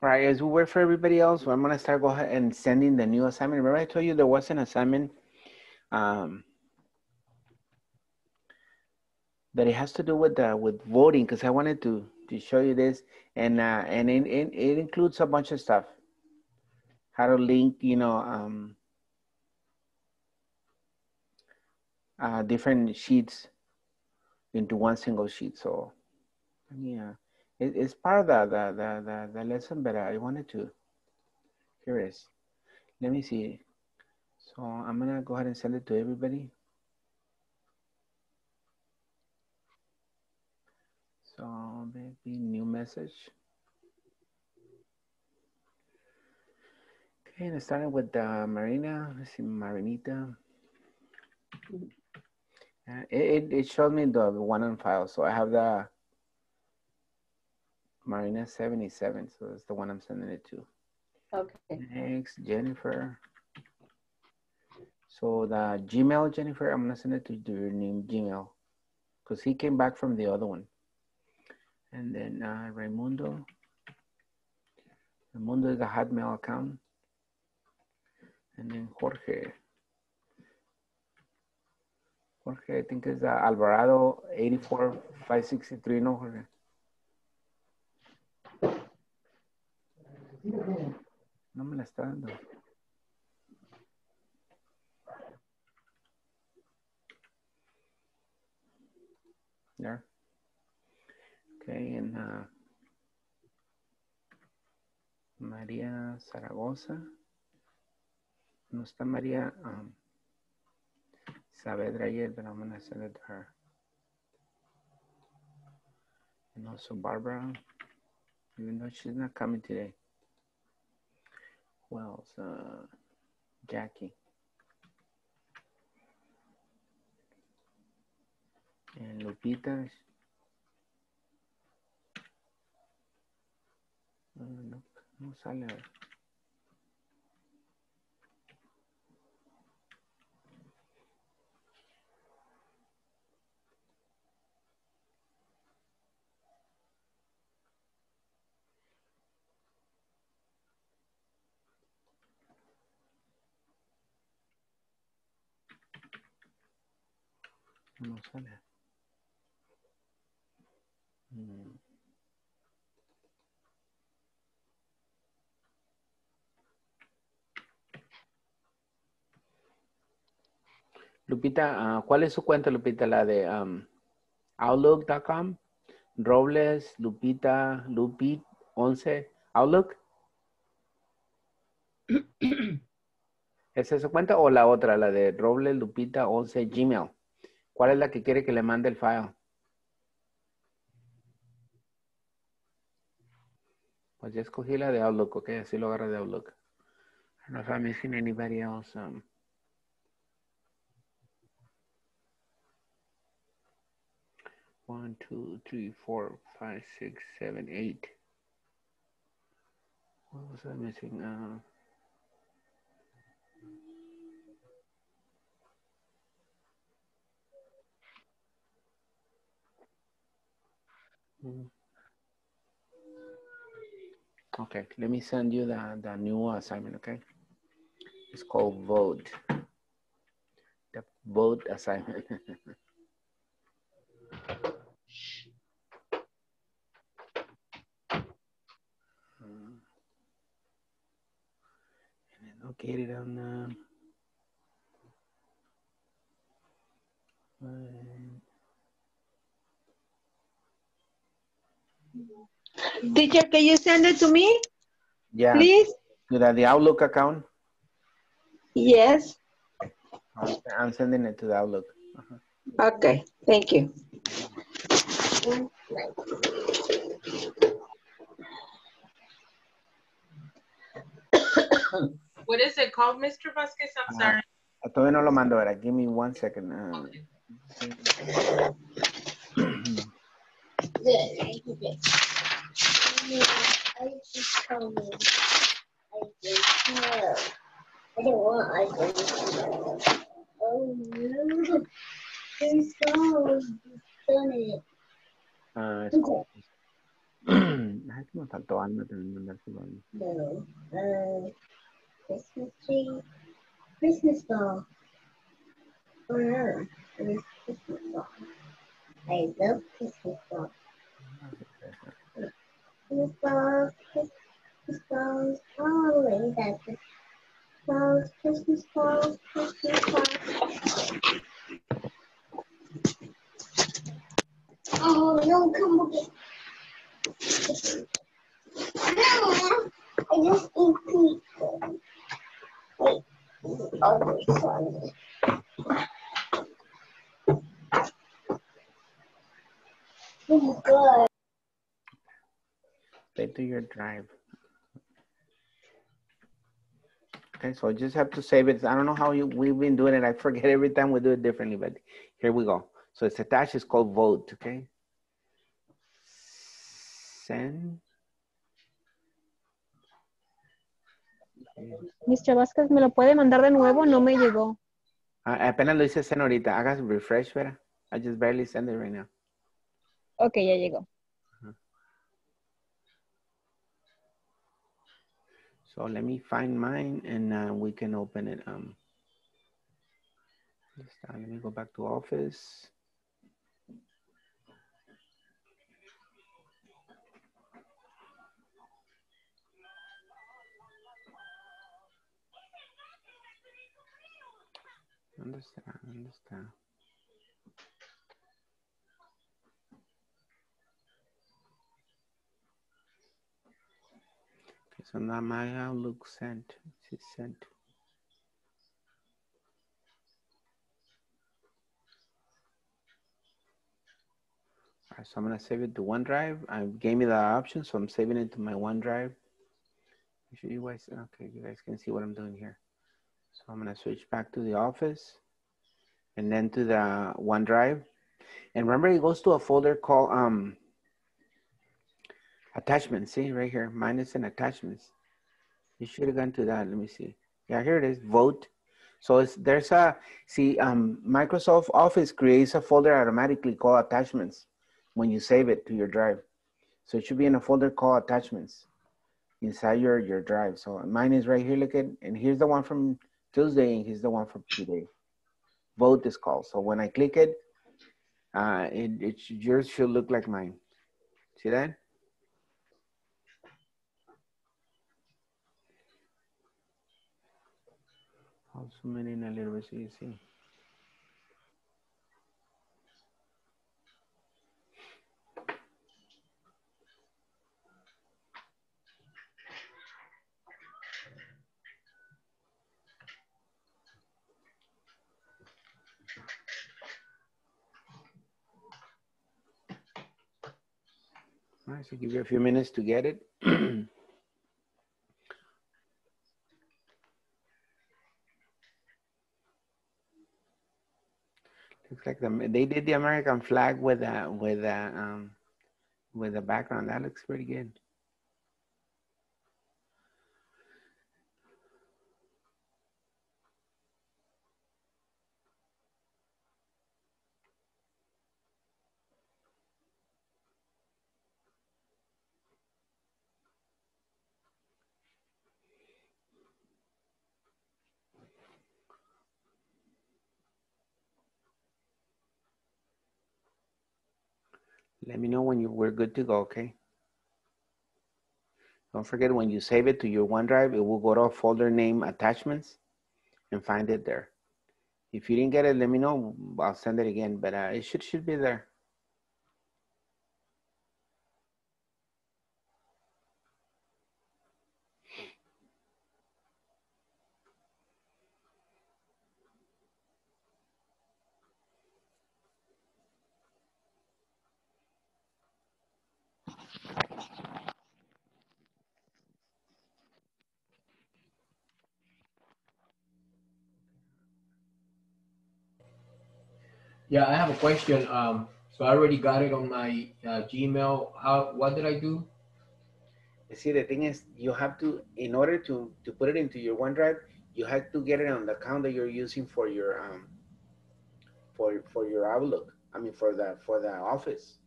All right, as we wait for everybody else, I'm gonna go ahead and sending the new assignment. Remember I told you there was an assignment that it has to do with voting, because I wanted to show you this, and it includes a bunch of stuff. How to link, different sheets into one single sheet. So yeah, it's part of the lesson, but I wanted to. Here it is. Let me see. So I'm gonna go ahead and send it to everybody. So maybe new message. Okay, and starting with Marina. Let's see, Marinita. It showed me the one on file, so I have the Marina 77, so that's the one I'm sending it to. Okay. Next, Jennifer. So the Gmail, Jennifer, I'm gonna send it to your name Gmail, because he came back from the other one. And then Raimundo. Raimundo is a Hotmail account. And then Jorge. Jorge, I think is Alvarado 84563, no, Jorge? No me la está dando. There. Okay, and María Zaragoza. No está María Saavedra yet, but I'm gonna send it to her. And also Barbara, even though she's not coming today. Who else? Jackie. And Lupita. No sale. No sale. Lupita, ¿cuál es su cuenta, Lupita? La de Outlook.com. Robles, Lupita, Lupit 11, Outlook. ¿Esa es su cuenta o la otra, la de Robles, Lupita 11, Gmail? ¿Cuál es la que quiere que le mande el file? Pues ya escogí la de Outlook, ok, así lo agarro de Outlook. I don't know if I'm missing anybody else. 1, 2, 3, 4, 5, 6, 7, 8. What was I missing? Okay, let me send you the new assignment, okay? It's called Vote. The Vote assignment. Located on Teacher, can you send it to me? yeah, please? to the Outlook account. Yes. I'm sending it to the Outlook. Okay, thank you. What is it called, Mr. Vasquez? I'm sorry. Todavía no lo mando, ahora. Give me 1 second. I don't want iPhone. Oh no. Please go. Done it. It's called, Ay, me faltó algo también mandárselo ahí. No. Christmas tree. Christmas ball. Where is Christmas ball? I love Christmas ball. Christmas balls, Christmas balls, all in that. Balls, Christmas balls, Christmas balls. Oh, no, come on. No, I just eat pizza. Wait, the other one. Oh, good. Save to your drive. Okay, so I just have to save it. I don't know how we've been doing it. I forget every time we do it differently, but here we go. So it's attached, it's called vote, okay? Send. Mr. Vázquez, ¿me lo puede mandar de nuevo? No me llegó. Apenas lo hice send ahorita. Hagas refresh, ¿verdad? I just barely send it right now. Ok, ya llegó. So let me find mine and we can open it. Let me go back to office. Understand. Okay, so now my Outlook sent. It's sent. All right, so I'm gonna save it to OneDrive. I gave me the option, so I'm saving it to my OneDrive. Make sure you guys, okay, you guys can see what I'm doing here. So I'm gonna switch back to the office and then to the OneDrive. And remember, it goes to a folder called attachments. See right here, minus and attachments. You should have gone to that. Let me see. Yeah, here it is. Vote. So Microsoft Office creates a folder automatically called attachments when you save it to your drive. So it should be in a folder called attachments inside your drive. So mine is right here. Look at, and here's the one from Tuesday, and here's the one from today. Vote is called. So when I click it, yours should look like mine. See that? I'll zoom in a little bit so you see. All right, so give you a few minutes to get it. Looks like they did the American flag with the background. That looks pretty good. Let me know when we're good to go, okay? Don't forget, when you save it to your OneDrive, it will go to a folder named attachments and find it there. If you didn't get it, let me know. I'll send it again, but it should be there. Yeah, I have a question. So I already got it on my Gmail. What did I do? See, the thing is, you have to, in order to put it into your OneDrive, you have to get it on the account that you're using for your for your Outlook. I mean, for the office.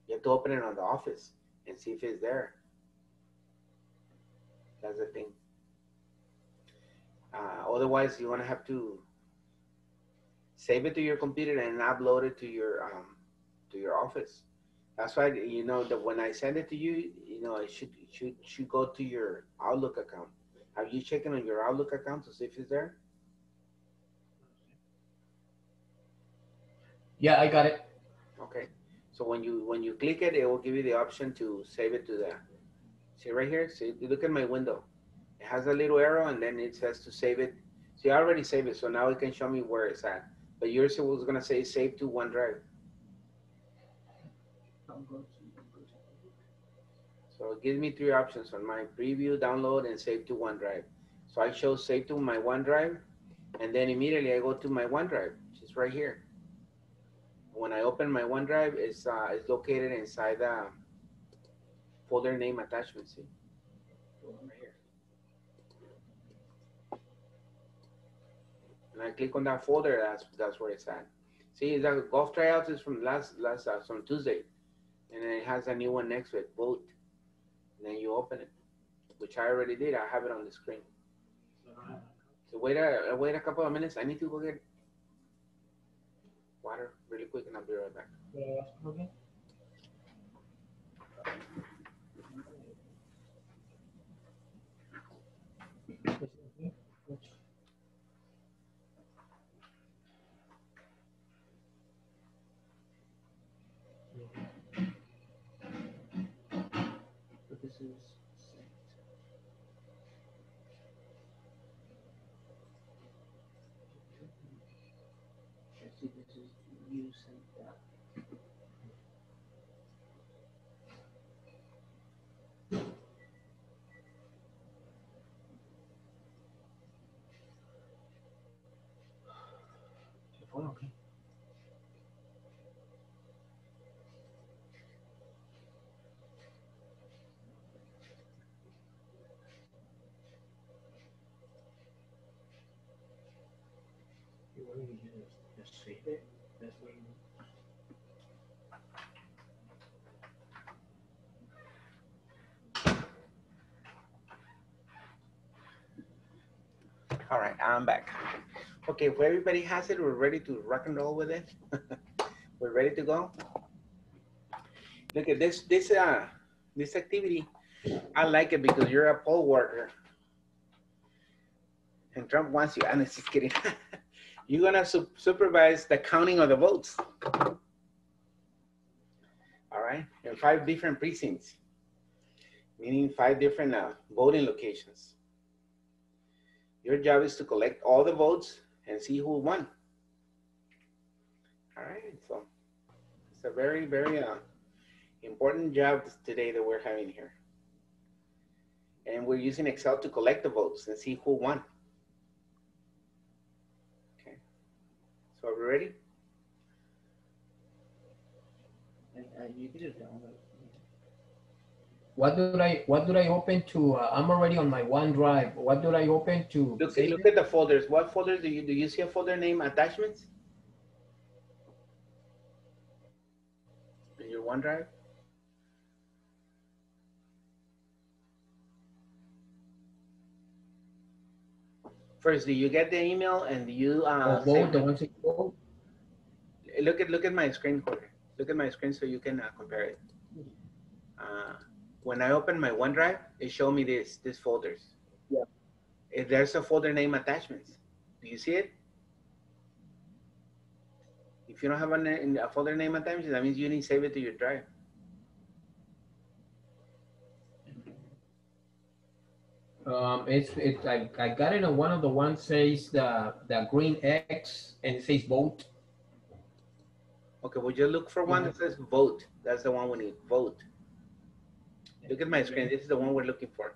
You have to open it on the office. and see if it's there. That's the thing. Otherwise, you're gonna have to save it to your computer and upload it to your office. That's why, you know, that when I send it to you, you know, it should go to your Outlook account. Have you checked on your Outlook account to see if it's there? Yeah, I got it. Okay. So when you click it, it will give you the option to save it to the. See right here. See, look at my window. It has a little arrow, and then it says to save it. See, I already saved it, so now it can show me where it's at. But yours was gonna say save to OneDrive. So it gives me three options on my preview, download, and save to OneDrive. So I chose save to my OneDrive, and then immediately I go to my OneDrive, which is right here. When I open my OneDrive, it's located inside the folder name attachment. See, right here. And I click on that folder. That's where it's at. See, the golf tryouts is from from Tuesday, and then it has a new one next to it, vote. And then you open it, which I already did. I have it on the screen. So wait a couple of minutes. I need to go get water really quick, and I'll be right back. So this is sent. Let's see, this is you sent that. Okay. Just save it. That's what you need. All right, I'm back. Okay, if everybody has it, we're ready to rock and roll with it. We're ready to go. Look at this activity. I like it because you're a poll worker. And Trump wants you, and it's just kidding. You're gonna supervise the counting of the votes. All right, in 5 different precincts, meaning 5 different voting locations. Your job is to collect all the votes and see who won. All right, so it's a very, very important job today that we're having here. And we're using Excel to collect the votes and see who won. Okay, so are we ready? You can just download. What do I open to? I'm already on my OneDrive. What do I open to? Look at the folders. What folder do you see a folder name attachments? In your OneDrive? First, do you get the email and do you both the ones that go? Look at my screen, Jorge. Look at my screen so you can compare it. When I open my OneDrive, it showed me these folders. Yeah. If there's a folder name attachments, do you see it? If you don't have a folder name attachments, that means you need to save it to your drive. I got it on one of the ones says the green X and it says vote. Okay, well just look for one that says vote. That's the one we need, vote. Look at my screen. This is the one we're looking for.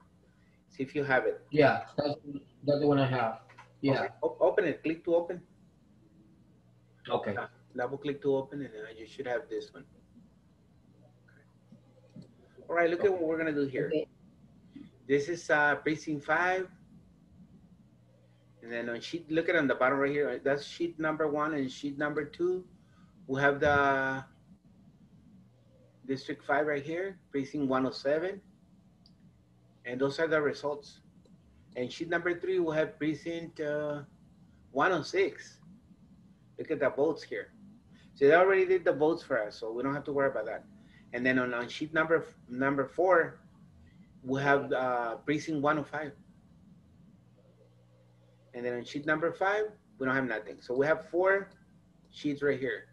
See if you have it. Yeah, that's the one I have. Yeah. Okay. Open it. Click to open. Okay. Double click to open, and you should have this one. Okay. All right. Look at what we're gonna do here. Okay. This is precinct 5, and then on sheet. Look at on the bottom right here. That's sheet number 1 and sheet number 2. We have District 5 right here, precinct 107. And those are the results. And sheet number 3 will have precinct 106. Look at the votes here. So they already did the votes for us, so we don't have to worry about that. And then on sheet number 4, we have precinct 105. And then on sheet number 5, we don't have nothing. So we have 4 sheets right here.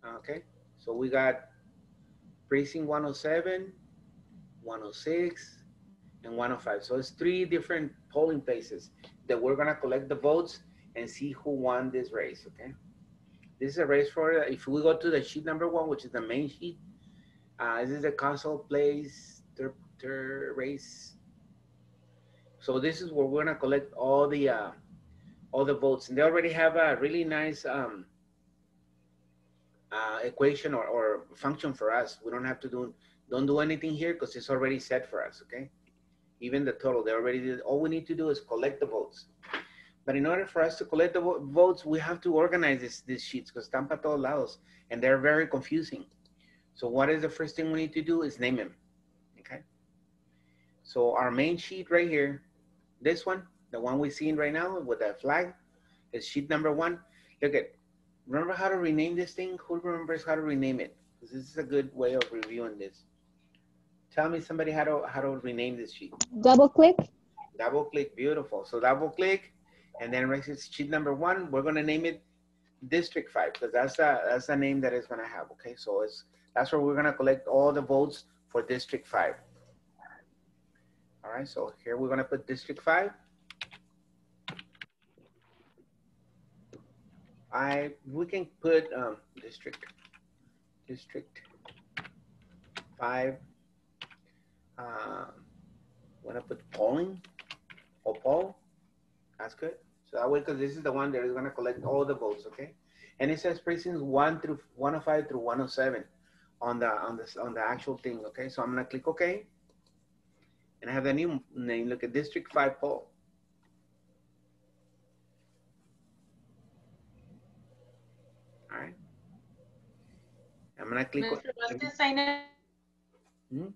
Okay, so we got precinct 107, 106, and 105. So it's 3 different polling places that we're gonna collect the votes and see who won this race, okay? This is a race for, if we go to the sheet number 1, which is the main sheet, this is the council place race. So this is where we're gonna collect all the votes, and they already have a really nice equation or function for us. We don't have to don't do anything here because it's already set for us, okay? Even the total, they already did. All we need to do is collect the votes. But in order for us to collect the votes, we have to organize these sheets because están para todos lados, and they're very confusing. So what is the first thing we need to do is name them, okay? So our main sheet right here, this one, the one we're seeing right now with the flag, is sheet number 1. Look at, remember how to rename this thing? Who remembers how to rename it? Because this is a good way of reviewing this. Tell me somebody how to rename this sheet. Double click. Double click, beautiful. So double click, and then right here, sheet number 1, we're gonna name it District 5 because that's the name that it's gonna have. Okay, so that's where we're gonna collect all the votes for District 5. All right, so here we're gonna put District 5. We can put District 5. Want to put polling or poll? That's good. So that way, because this is the one that is going to collect all the votes, okay? And it says precincts 105 through 107 on the actual thing, okay? So I'm going to click OK, and I have the new name. Look at District 5 poll. All right. I'm going to click. Mr. Vasquez, sign in.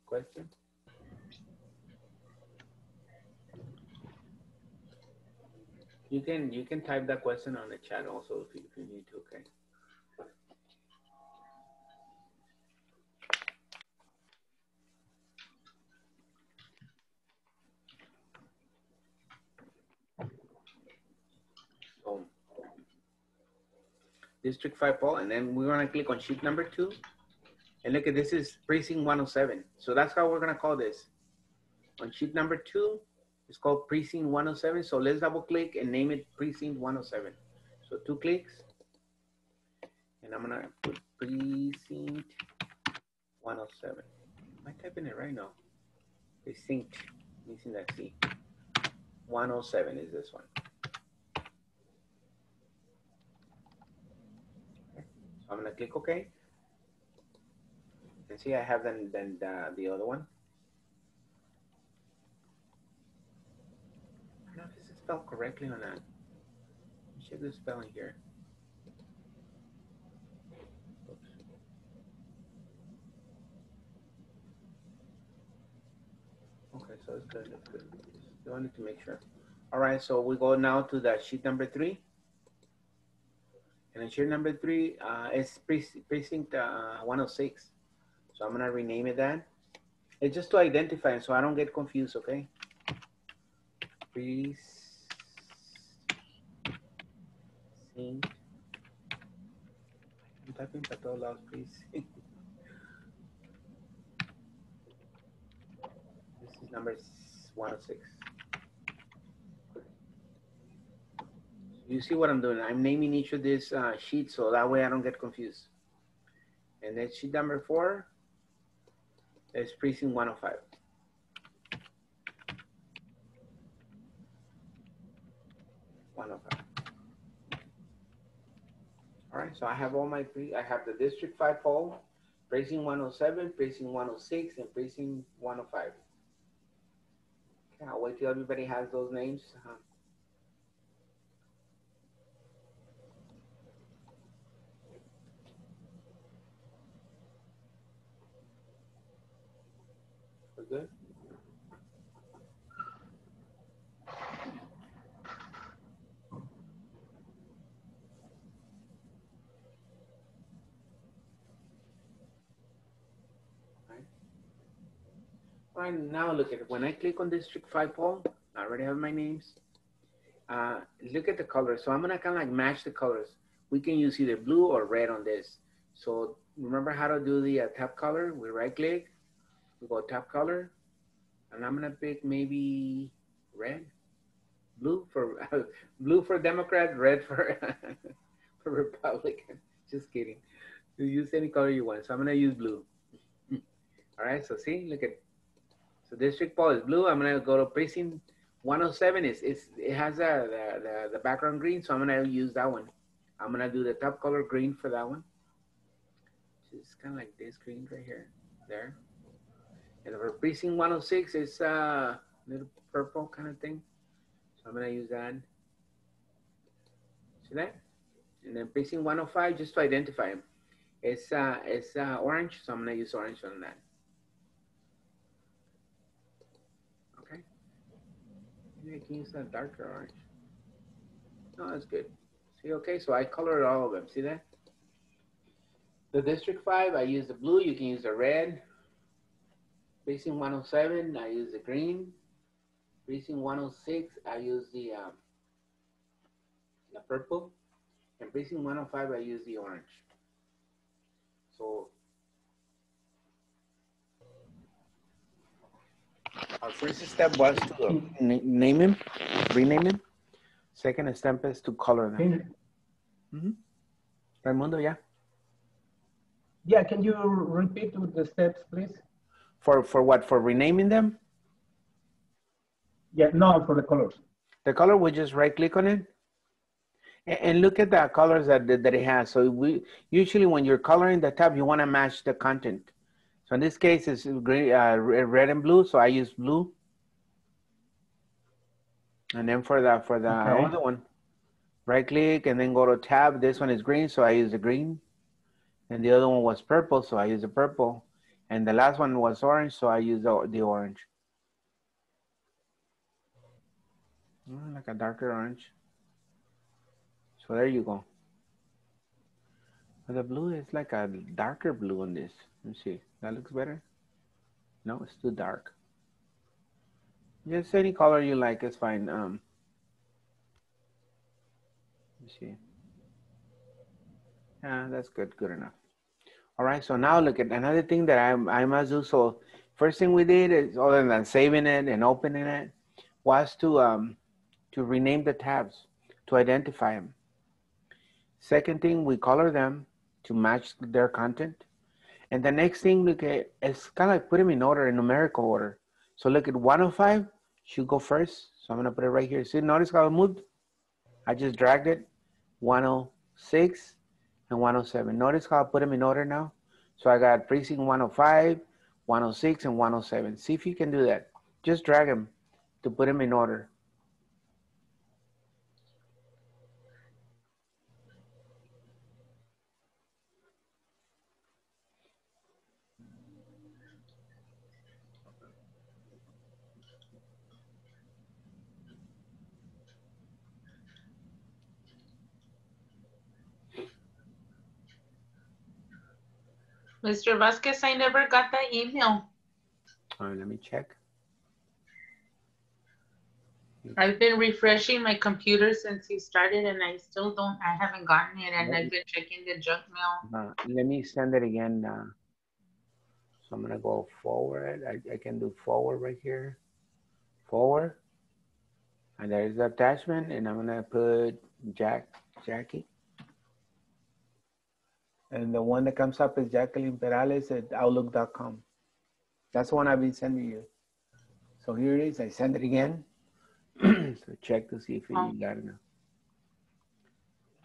Question? You can type that question on the chat also if you need to, okay? So, District 5 poll, and then we're gonna click on sheet number 2. And look at this is precinct 107. So that's how we're gonna call this. On sheet number 2, it's called precinct 107. So let's double click and name it precinct 107. So 2 clicks. And I'm gonna put precinct 107. Am I typing it right now? Precinct, missing that C. 107 is this one. Okay. So I'm gonna click OK. And see, I have then the other one. I don't know if this is spelled correctly or not. Check the spelling here. Oops. Okay, so it's good. It's good. I wanted to make sure. All right, so we go now to the sheet number 3. And in sheet number 3 is precinct 106. So I'm gonna rename it that. It's just to identify it so I don't get confused, okay? Precinct. I'm typing para todos lados, precinct. This is number 106. You see what I'm doing? I'm naming each of these sheets so that way I don't get confused. And then sheet number 4 is precinct 105. All right, so I have all my I have the District 5 poll, precinct 107, precinct 106, and precinct 105. Okay, I'll wait till everybody has those names. All right, now look at it. When I click on District 5 poll, I already have my names. Look at the colors. So I'm gonna kind of like match the colors. We can use either blue or red on this. So remember how to do the tab color? We right click, we go tab color, and I'm gonna pick maybe red, blue for blue for Democrat, red for for Republican. Just kidding. You use any color you want. So I'm gonna use blue. All right. So see, look at. So district poll is blue. I'm gonna go to precinct 107. It has the background green, so I'm gonna use that one. I'm gonna do the top color green for that one. Just kind of like this green right here, there. And for precinct 106, it's a little purple kind of thing. So I'm gonna use that. See that? And then precinct 105, just to identify them, it's orange, so I'm gonna use orange on that. Okay. Maybe I can use that darker orange. No, that's good. See, okay, so I colored all of them. See that? The District 5, I use the blue. You can use the red. Precinct 107, I use the green. Precinct 106, I use the purple. And precinct 105, I use the orange. So our first step was to name him, rename him. Second step is to color them. Raimundo, yeah? Yeah, can you repeat with the steps, please? For what? For renaming them? Yeah, no, for the colors. The color, we just right click on it. And look at the colors that it has. So we usually when you're coloring the tab, you want to match the content. So in this case, it's green, red and blue. So I use blue. And then for the other one, right click and then go to tab. This one is green, so I use the green. And the other one was purple, so I use the purple. And the last one was orange, so I use the orange. Like a darker orange. So there you go. But the blue is like a darker blue on this. Let's see. That looks better? No, it's too dark. Just any color you like is fine. Let's see. Yeah, that's good enough. All right, so now look at another thing that I must do. So first thing we did is, other than saving it and opening it, was to rename the tabs, to identify them. Second thing, we color them to match their content. And the next thing, look at, it's kind of like put them in order, in numerical order. So look at 105 should go first. So I'm gonna put it right here. See, notice how it moved? I just dragged it. 106 and 107. Notice how I put them in order now? So I got precinct 105, 106, and 107. See if you can do that. Just drag them to put them in order. Mr. Vasquez, I never got that email. All right, let me check. I've been refreshing my computer since you started and I haven't gotten it, and I've been checking the junk mail. Let me send it again. So I'm gonna go forward. I can do forward right here. Forward. And there's the attachment, and I'm gonna put Jackie. And the one that comes up is Jacqueline Perales at outlook.com. That's the one I've been sending you. So here it is. I send it again. So check to see if you got it now.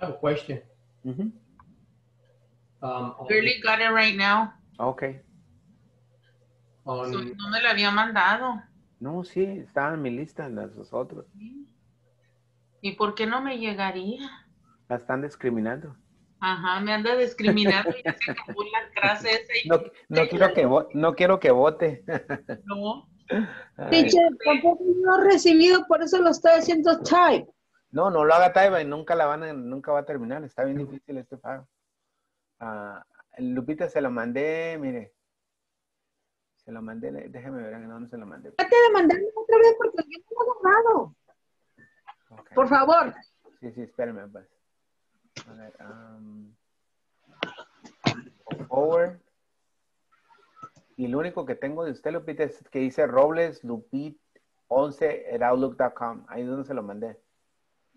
I have a question. Really got it right now. Okay. So, no me lo había mandado. No, sí, estaba en mi lista los otros. ¿Y por qué no me llegaría? La están discriminando. Ajá, me anda discriminando y ya se acabó la clase esa. No quiero que vote. No. Teacher, tampoco no he recibido, por eso lo estoy haciendo type. No lo haga type y nunca va a terminar. Está bien difícil este pago. Lupita se lo mandé, mire. Se lo mandé, déjeme ver en dónde se lo mandé. Trate de mandarme otra vez porque yo no lo he agarrado. Okay. Por favor. Sí, espérame, pues. A ver, forward. Y lo único que tengo de usted, Lupita, es que dice Robles Lupit 11@outlook.com. Ahí es donde se lo mandé.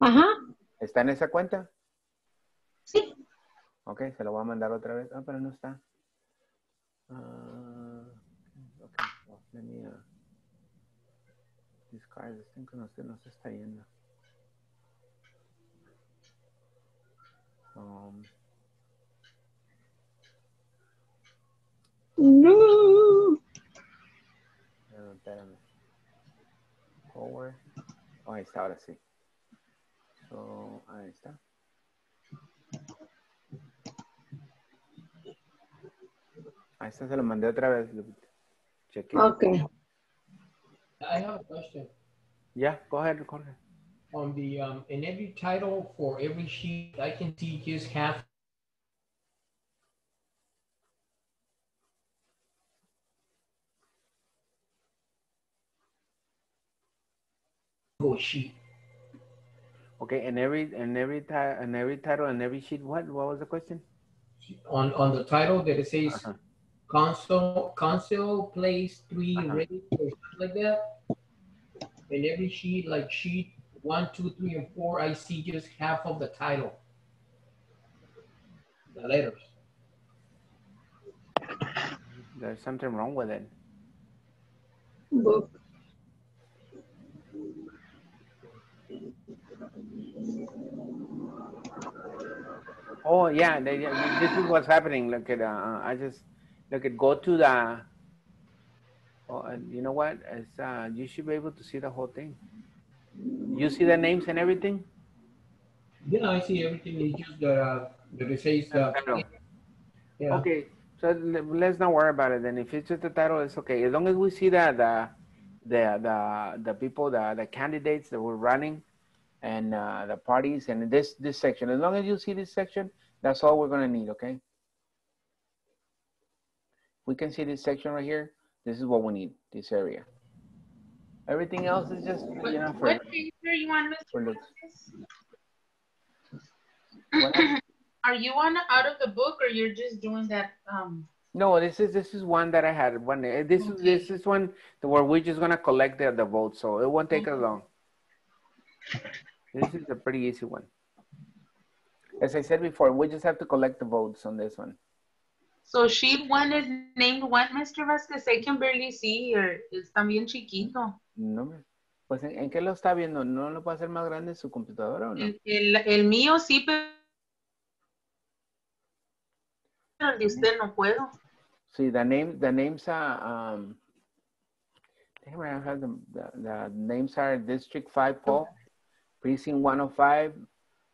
Ajá. ¿Está en esa cuenta? Sí. Ok, se lo voy a mandar otra vez. Ah, pero no está. Ok, well, let me discard this thing que no se está yendo. No. Espérame. Forward. Oh, ahí está, ahora sí. So, ahí está. Ahí está, se lo mandé otra vez. Cheque. Okay. I have a question. Yeah, go ahead, Jorge. On the in every title for every sheet, I can see just half sheet. Okay, and every title and every sheet, what was the question? On the title that it says Uh-huh. console place 3 Uh-huh. rate or something like that. And every sheet, like sheet 1, 2, 3, and 4, I see just half of the title. The letters. There's something wrong with it. Book. Oh yeah, this is what's happening. Look at go to the. Oh, and you know what? It's you should be able to see the whole thing. You see the names and everything. Yeah, I see everything. It's just that it says yeah. Okay, so let's not worry about it then. If it's just the title, it's okay. As long as we see the people, the candidates that were running, and the parties, and this section. As long as you see this section, that's all we're gonna need. Okay. We can see this section right here. This is what we need. This area. Everything else is just What paper you want, Mr. Vasquez? Are you on out of the book, or you're just doing that? No, this is one that I had. This is one where we're just gonna collect the votes, so it won't take us long. This is a pretty easy one. As I said before, we just have to collect the votes on this one. So sheet 1 is named what, Mr. Vasquez? I can barely see, or it's también chiquito. No, pues ¿en qué lo está viendo? ¿No lo puede hacer más grande en su computadora o no? El mío sí, pero el de usted no puedo. Sí, the names are the names are District 5 Paul, Precinct 105,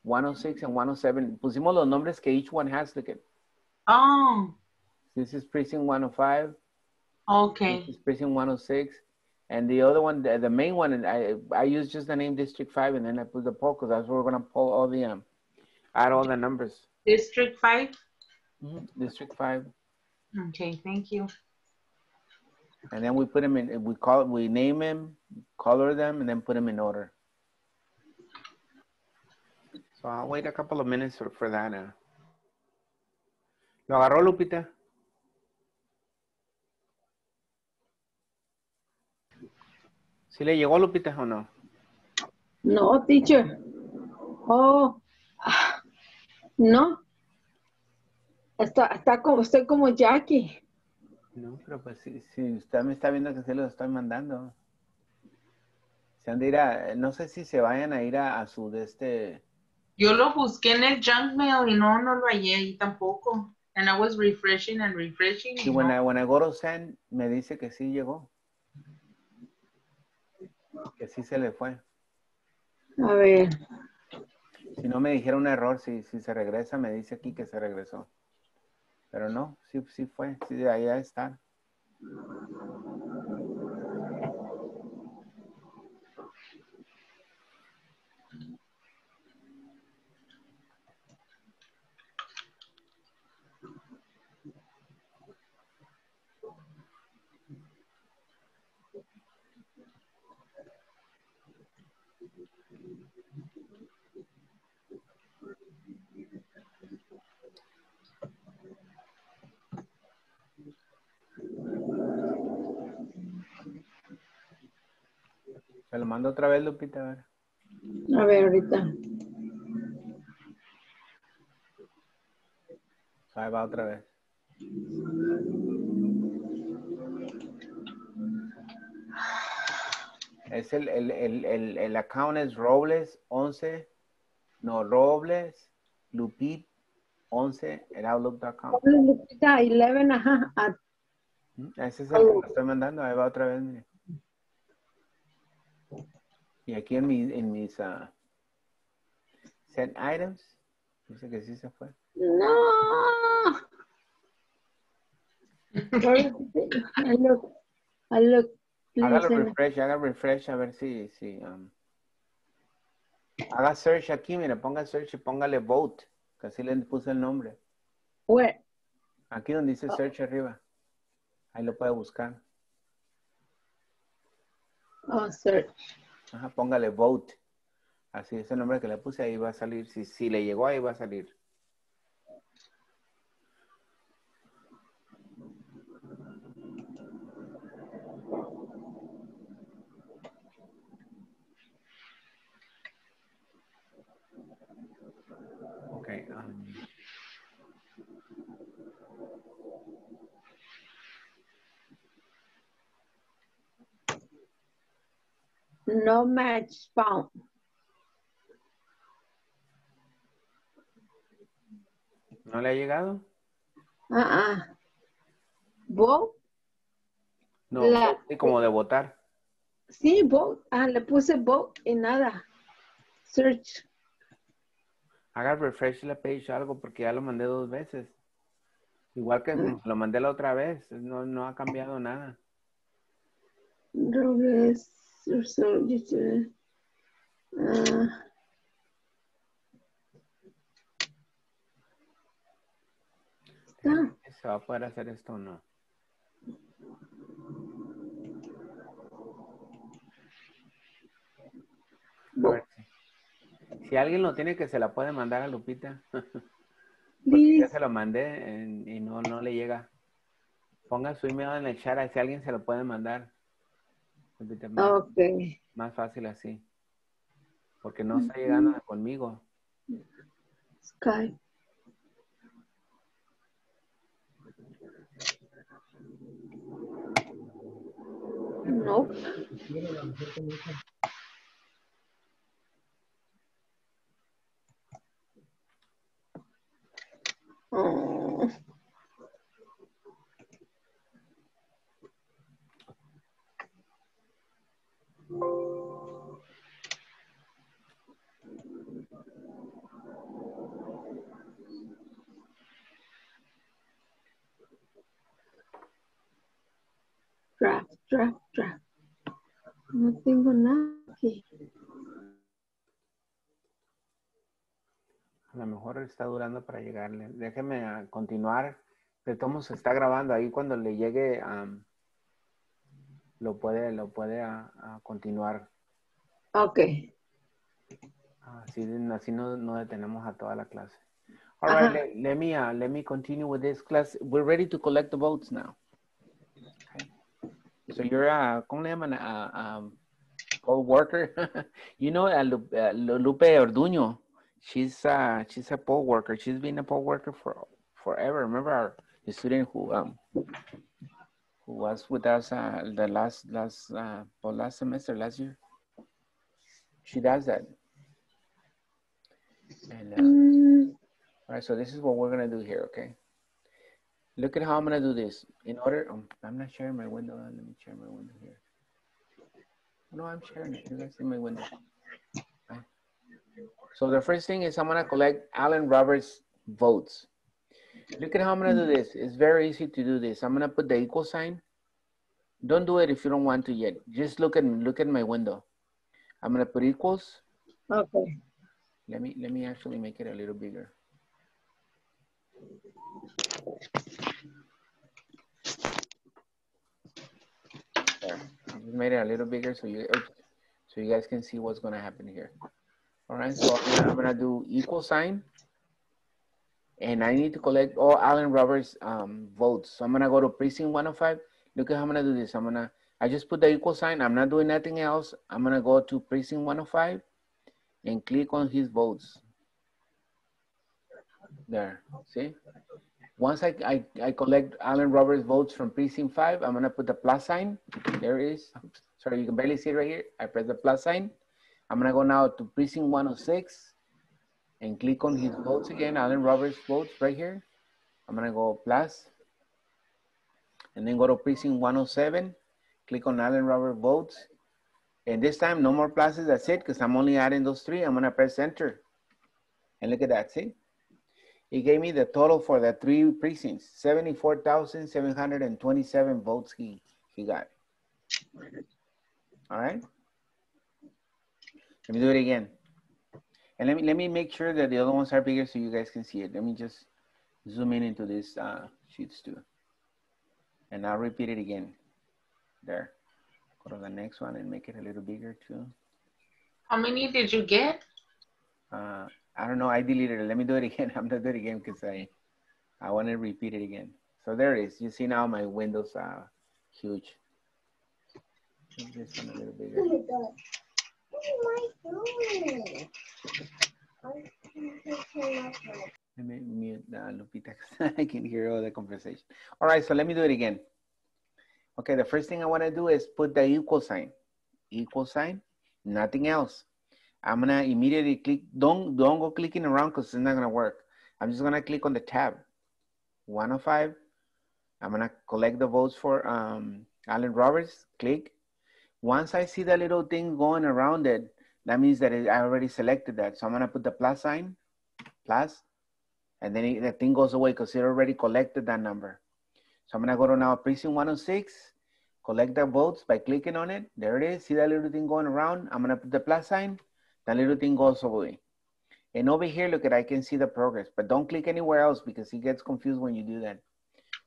106, and 107. Pusimos los nombres que each one has. Look at. Oh. This is Precinct 105. Okay. This is Precinct 106. And the other one, the main one, I use just the name District 5, and then I put the poll because that's where we're going to pull all the, add all the numbers. District 5? Mm-hmm. District 5. Okay, thank you. And then we put them in, we name them, color them, and then put them in order. So I'll wait a couple of minutes for that. ¿Lo agarró, Lupita? ¿Sí le llegó, Lupita, o no? No, teacher. Oh, no. Estoy como Jackie. No, pero pues si usted me está viendo que se los estoy mandando. Se han de ir no sé si se vayan a ir a su de este. Yo lo busqué en el junk mail y no lo hallé ahí tampoco. And I was refreshing and refreshing. Y when I go to send, me dice que sí llegó. Que sí se le fue. A ver. Si no me dijera un error, si se regresa, me dice aquí que se regresó. Pero no, sí fue. Sí, ahí está. Se lo mando otra vez, Lupita. A ver. A ver, ahorita. Ahí va otra vez. Es el account es Robles 11. No, Robles Lupit 11 at outlook.com. Lupita 11, ajá. Ese es el que lo estoy mandando. Ahí va otra vez, mire. Y aquí en mis set items, dice que sí se fue. No. I look. Hágalo Please. haga refresh a ver si haga search aquí, mire, ponga search y póngale vote, que así le puse el nombre. Where? Aquí donde dice search arriba. Ahí lo puede buscar. Oh, search. Ajá, póngale vote. Así es el nombre que le puse, ahí va a salir. Si le llegó, ahí va a salir. Ok. No match found. ¿No le ha llegado? Vote. No, vote, como de votar. Sí, vote. Le puse vote y nada. Search. Haga refresh la page o algo porque ya lo mandé 2 veces. Igual que lo mandé la otra vez. No ha cambiado nada. Robles. ¿Se va a poder hacer esto o no? A ver, si alguien lo tiene que se la puede mandar a Lupita. Porque ya se lo mandé y no le llega. Ponga su email en el chat si alguien se lo puede mandar. Lupita, más fácil así. Porque no está llegando conmigo. Sky. No. Oh. Draft. No tengo nada aquí. A lo mejor está durando para llegarle. Déjeme continuar. De todos modos se está grabando ahí cuando le llegue. Lo puede continuar. Ok. Así no detenemos a toda la clase. All right, let me continue with this class. We're ready to collect the votes now. Okay. So you're ¿cómo le llaman? Poll worker. You know, Lupe Orduño. She's a poll worker. She's been a poll worker forever. Remember the student who was with us the last semester, last year? She does that. And all right, so this is what we're gonna do here, okay? Look at how I'm gonna do this. In order, I'm not sharing my window. Let me share my window here. No, I'm sharing it. You guys see my window. Okay. So the first thing is I'm gonna collect Alan Roberts' votes. Look at how I'm gonna do this. It's very easy to do this. I'm gonna put the equal sign. Don't do it if you don't want to yet. Just look at my window. I'm gonna put equals. Okay. Let me actually make it a little bigger. There. I just made it a little bigger so so you guys can see what's gonna happen here. All right, so I'm gonna do equal sign, and I need to collect all Allen Roberts votes. So I'm gonna go to precinct 105. Look at how I'm gonna do this. I just put the equal sign. I'm not doing nothing else. I'm gonna go to precinct 105 and click on his votes. There, see? Once I collect Allen Roberts votes from precinct 5, I'm gonna put the plus sign. There it is. Sorry, you can barely see it right here. I press the plus sign. I'm gonna go now to precinct 106 and click on his votes again, Allen Roberts votes right here. I'm gonna go plus, and then go to precinct 107, click on Allen Roberts votes. And this time, no more pluses, that's it, because I'm only adding those 3. I'm gonna press enter. And look at that, see? It gave me the total for the 3 precincts, 74,727 votes he got. All right? Let me do it again. And let me make sure that the other ones are bigger so you guys can see it. Let me just zoom in into these sheets too. And I'll repeat it again. There. Go to the next one and make it a little bigger too. How many did you get? I don't know, I deleted it. Let me do it again. I'm gonna do it again because I want to repeat it again. So there it is. You see now my windows are huge. Make this one a little bigger. Oh my God. What am I doing? Let me mute Lupita because I can hear all the conversation. All right, so let me do it again. Okay, the first thing I want to do is put the equal sign. Equal sign, nothing else. I'm gonna immediately click, don't go clicking around because it's not gonna work. I'm just gonna click on the tab, 105. I'm gonna collect the votes for Allen Roberts, click. Once I see the little thing going around it, that means that I already selected that. So I'm gonna put the plus sign, plus, and then the thing goes away because it already collected that number. So I'm gonna go to now precinct 106, collect the votes by clicking on it. There it is, see that little thing going around? I'm gonna put the plus sign, that little thing goes away. And over here, look at, I can see the progress, but don't click anywhere else because he gets confused when you do that.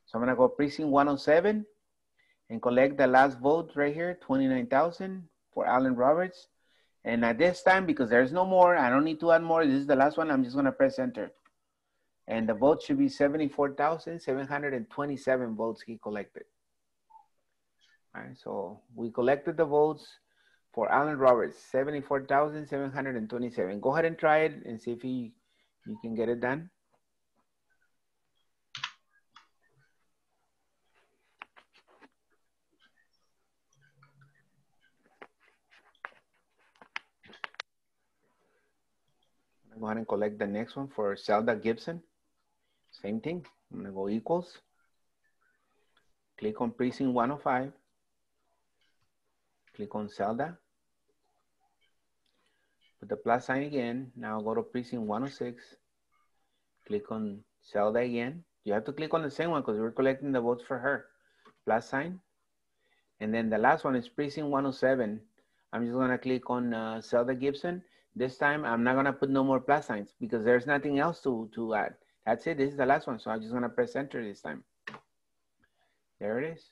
So I'm gonna go precinct 107 and collect the last vote right here, 29,000 for Allen Roberts. And at this time, because there's no more, I don't need to add more, this is the last one, I'm just gonna press enter. And the vote should be 74,727 votes he collected. All right, so we collected the votes for Allen Roberts, 74,727. Go ahead and try it and see if you can get it done. Go ahead and collect the next one for Zelda Gibson. Same thing. I'm gonna go equals. Click on precinct 105. Click on Zelda. Put the plus sign again. Now go to precinct 106. Click on Zelda again. You have to click on the same one because we're collecting the votes for her. Plus sign. And then the last one is precinct 107. I'm just gonna click on Zelda Gibson. This time I'm not gonna put no more plus signs because there's nothing else to add. That's it, this is the last one. So I'm just gonna press enter this time. There it is.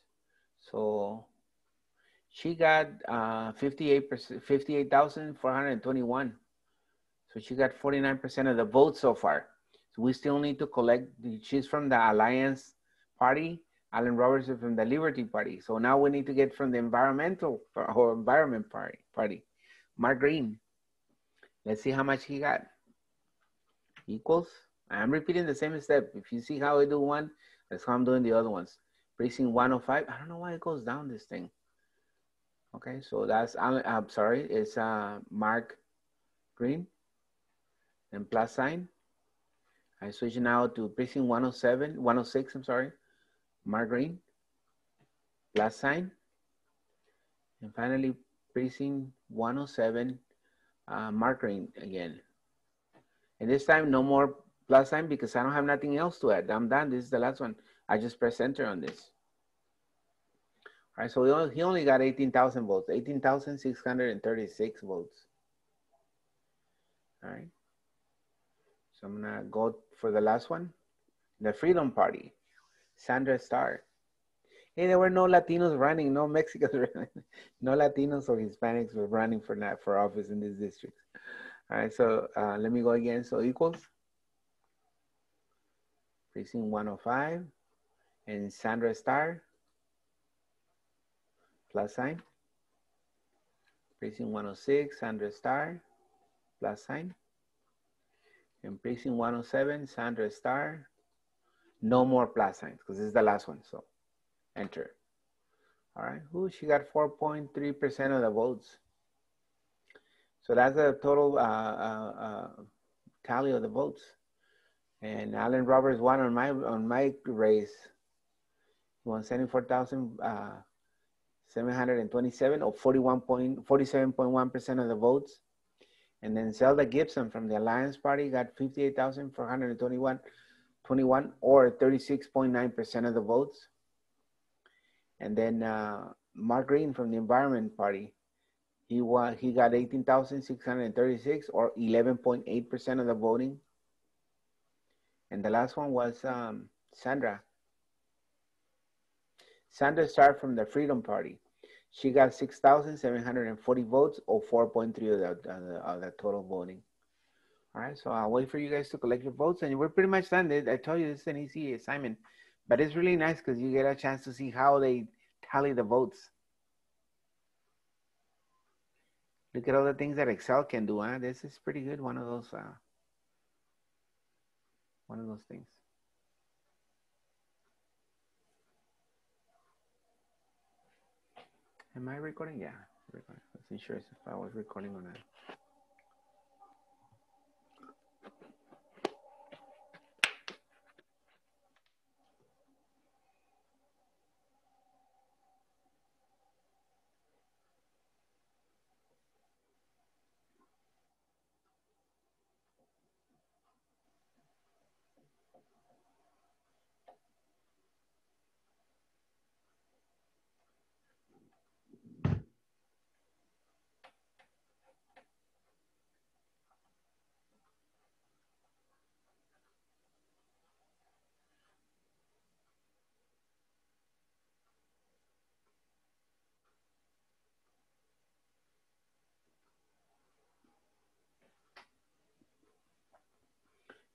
So she got 58,421. So she got 49% of the votes so far. So we still need to collect, she's from the Alliance Party, Allen Roberts is from the Liberty Party. So now we need to get from the Environment Party, Mark Green. Let's see how much he got. Equals, I'm repeating the same step. If you see how I do one, that's how I'm doing the other ones. Precinct 105, I don't know why it goes down this thing. Okay, so that's, I'm sorry, it's Mark Green and plus sign. I switch now to precinct 106, I'm sorry, Mark Green, plus sign. And finally, precinct 107, Mark Green again. And this time, no more plus sign because I don't have nothing else to add. I'm done, this is the last one. I just press enter on this. All right, so he only got 18,000 votes, 18,636 votes. All right. So I'm gonna go for the last one, the Freedom Party, Sandra Starr. Hey, there were no Latinos running, no Mexicans running, no Latinos or Hispanics were running for office in this district. All right, so let me go again. So equals precinct 105 and Sandra Star plus sign. Precinct 106, Sandra Star plus sign. And precinct 107, Sandra Star. No more plus signs because this is the last one. So enter. All right. Ooh, she got 4.3% of the votes. So that's the total tally of the votes. And Alan Roberts won on my race. He won 74,727 or 47.1% of the votes. And then Zelda Gibson from the Alliance Party got 58,421 or 36.9% of the votes. And then Mark Green from the Environment Party, he got 18,636 or 11.8% of the voting. And the last one was Sandra. Sandra Starr from the Freedom Party. She got 6,740 votes or 4.3 of the total voting. All right, so I'll wait for you guys to collect your votes, and we're pretty much done. I told you this is an easy assignment, but it's really nice because you get a chance to see how they tally the votes. Look at all the things that Excel can do, huh? This is pretty good. One of those things. Am I recording? Yeah, recording. I wasn't sure if I was recording or not.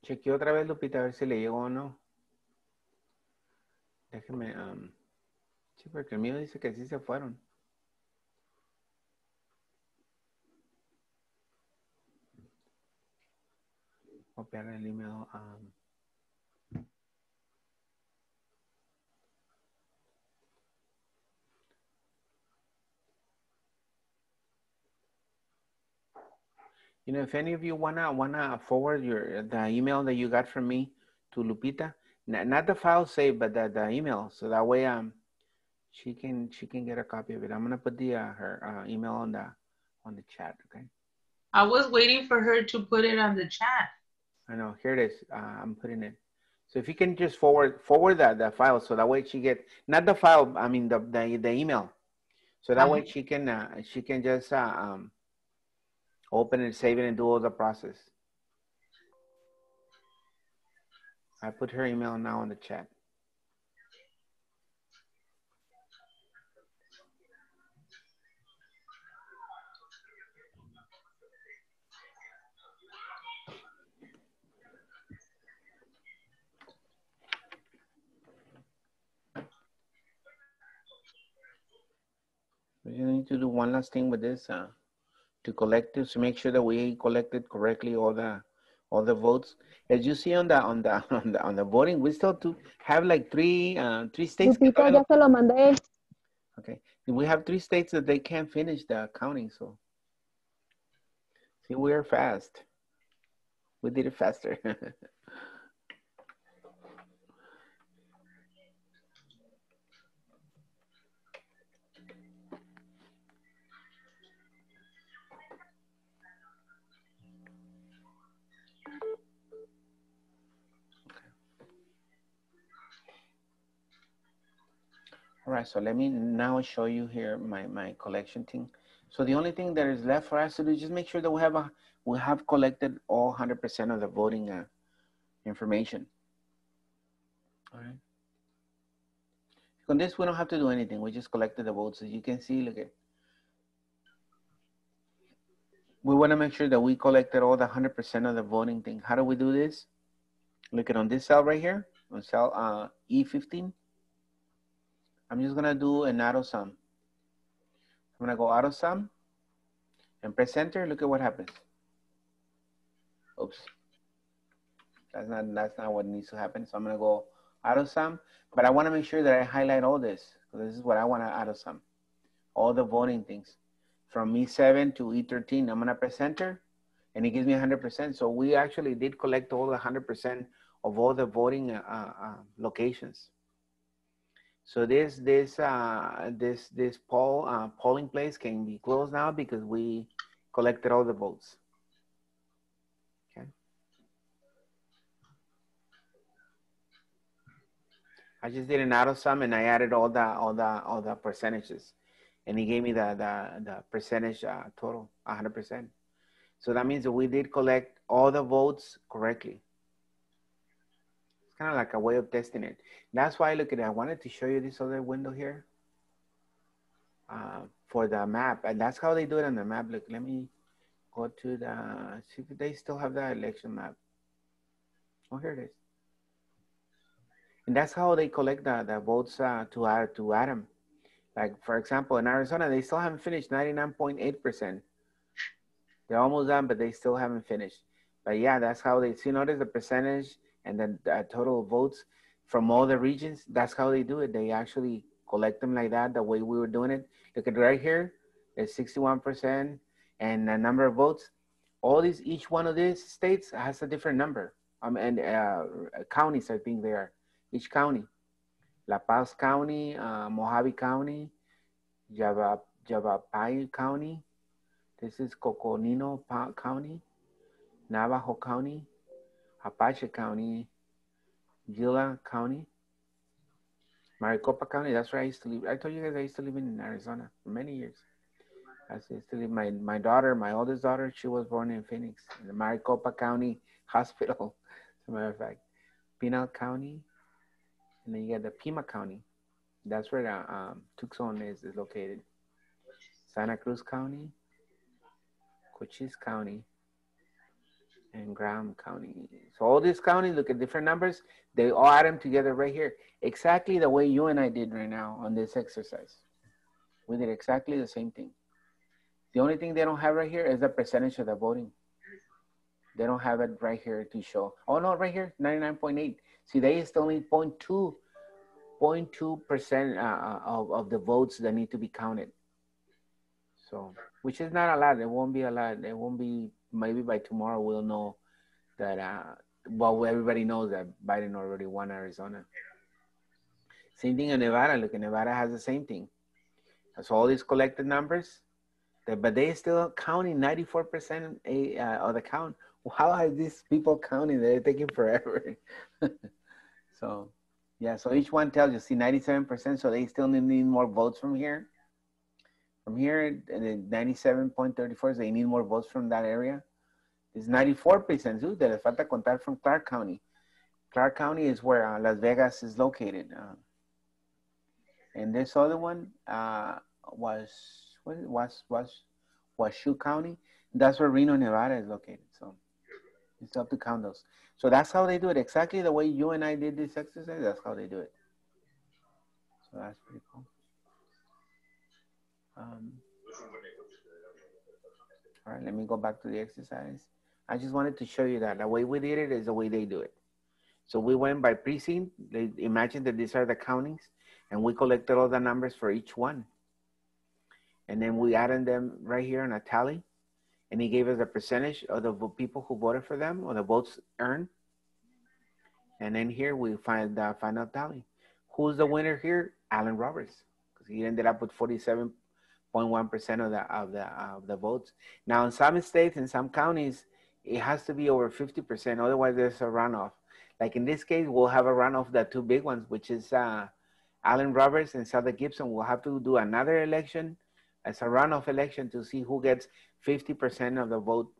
Chequeé otra vez, Lupita, a ver si le llegó o no. Déjeme, sí, porque el mío dice que sí se fueron. Copiar el email. You know, if any of you wanna forward the email that you got from me to Lupita, not the file saved, but the email, so that way she can get a copy of it. I'm gonna put her email on the chat. Okay. I was waiting for her to put it on the chat. I know. Here it is. I'm putting it. So if you can just forward the file, so that way she get not the file. I mean the email. So that way she can just open it, save it, and do all the process. I put her email now in the chat. We need to do one last thing with this to collect this, to make sure that we collected correctly all the votes. As you see on the voting, we still have like three states. Lupita, ya se lo mandé. Okay, and we have 3 states that they can't finish the counting. So see, we're fast. We did it faster. All right, so let me now show you here my collection thing. So the only thing that is left for us to do is just make sure that we have collected all 100% of the voting information. All right. On this, we don't have to do anything. We just collected the votes. As you can see, look at. We want to make sure that we collected all the 100% of the voting thing. How do we do this? Look at on this cell right here, on cell E15. I'm just gonna do an auto sum. I'm gonna go auto sum and press enter. Look at what happens. Oops, that's not what needs to happen. So I'm gonna go auto sum, but I want to make sure that I highlight all this because this is what I want to auto sum, all the voting things from E7 to E13. I'm gonna press enter, and it gives me 100%. So we actually did collect all the 100% of all the voting locations. So this polling place can be closed now because we collected all the votes. Okay. I just did an auto sum and I added all the percentages, and he gave me the percentage total 100%. So that means that we did collect all the votes correctly. It's kind of like a way of testing it. That's why, look at it. I wanted to show you this other window here for the map. And that's how they do it on the map. Look, let me go to the, see if they still have the election map. Oh, here it is. And that's how they collect the votes to add them. Like, for example, in Arizona, they still haven't finished 99.8%. They're almost done, but they still haven't finished. But yeah, that's how they see. Notice the percentage and then the total votes from all the regions. That's how they do it. They actually collect them like that, the way we were doing it. Look at right here, there's 61% and the number of votes. All these, each one of these states has a different number. And counties, I think they are. Each county. La Paz County, Mojave County, Yavapai County. This is Coconino County, Navajo County, Apache County, Gila County, Maricopa County. That's where I used to live. I told you guys I used to live in Arizona for many years. I used to live. My daughter, my oldest daughter, she was born in Phoenix, in the Maricopa County Hospital, as a matter of fact. Pinal County, and then you get the Pima County. That's where the Tucson is located. Santa Cruz County, Cochise County, and Graham County. So all these counties, look at different numbers. They all add them together right here. Exactly the way you and I did right now on this exercise. We did exactly the same thing. The only thing they don't have right here is the percentage of the voting. They don't have it right here to show. Oh no, right here, 99.8. See, they is only 0.2% of the votes that need to be counted. So, which is not a lot. It won't be a lot. It won't be, maybe by tomorrow we'll know that, well, everybody knows that Biden already won Arizona. Same thing in Nevada. Look, Nevada has the same thing. So all these collected numbers, but they still counting 94% of the count. How are these people counting? They're taking forever. So, yeah, so each one tells you, see, 97%, so they still need more votes from here. From here, 97.34, so they need more votes from that area. It's 94%, de les falta contar from Clark County. Clark County is where Las Vegas is located. And this other one was Washoe County. That's where Reno, Nevada is located. So it's up to count those. So that's how they do it. Exactly the way you and I did this exercise, that's how they do it. So that's pretty cool. All right, let me go back to the exercise. I just wanted to show you that the way we did it is the way they do it. So we went by precinct. Imagine that these are the counties, and we collected all the numbers for each one. And then we added them right here on a tally, and he gave us a percentage of the people who voted for them or the votes earned. And then here we find the final tally. Who's the winner here? Alan Roberts, because he ended up with 47.1% of the votes. Now, in some states, in some counties, it has to be over 50%. Otherwise, there's a runoff. Like in this case, we'll have a runoff, the two big ones, which is Alan Roberts and Sally Gibson. We'll have to do another election as a runoff election to see who gets 50% of the vote.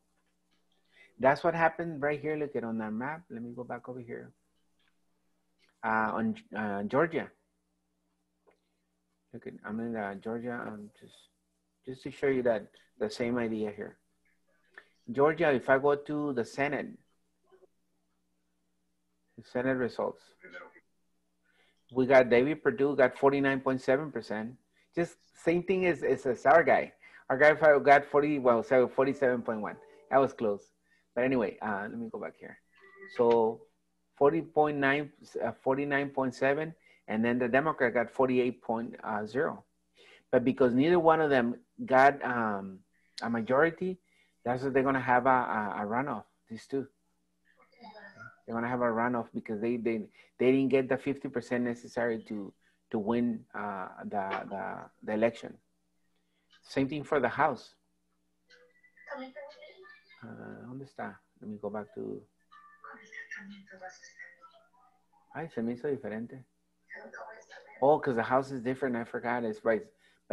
That's what happened right here. Look at on that map. Let me go back over here. On Georgia. Okay, I'm in Georgia. Just to show you that the same idea here. Georgia, if I go to the Senate results, we got David Perdue got 49.7%. Just same thing as our guy. Our guy got 47.1. That was close. But anyway, let me go back here. So 40.9, 49.7, and then the Democrat got 48.0. But because neither one of them got a majority, that's what they're going to have a runoff, these two. They're going to have a runoff because they didn't get the 50% necessary to win the election. Same thing for the House. ¿Dónde está? Let me go back to... Ay, se me hizo diferente. Oh, because the House is different. I forgot. It's by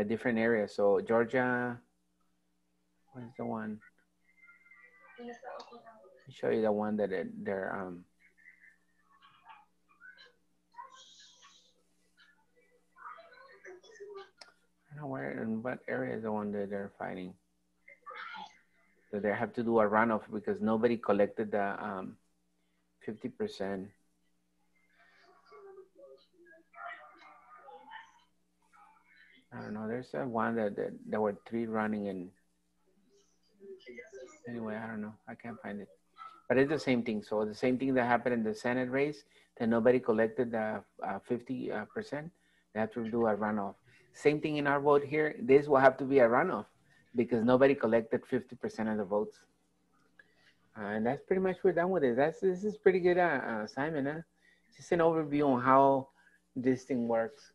different areas. So Georgia, where's the one? Let me show you the one that they're I don't know where and what area is the one that they're fighting. So they have to do a runoff because nobody collected the 50%. I don't know. There's one that there were 3 running, and anyway, I don't know. I can't find it. But it's the same thing. So the same thing that happened in the Senate race, that nobody collected the 50%. They have to do a runoff. Same thing in our vote here. This will have to be a runoff because nobody collected 50% of the votes. And that's pretty much we're done with it. This is pretty good assignment. Huh? Just an overview on how this thing works.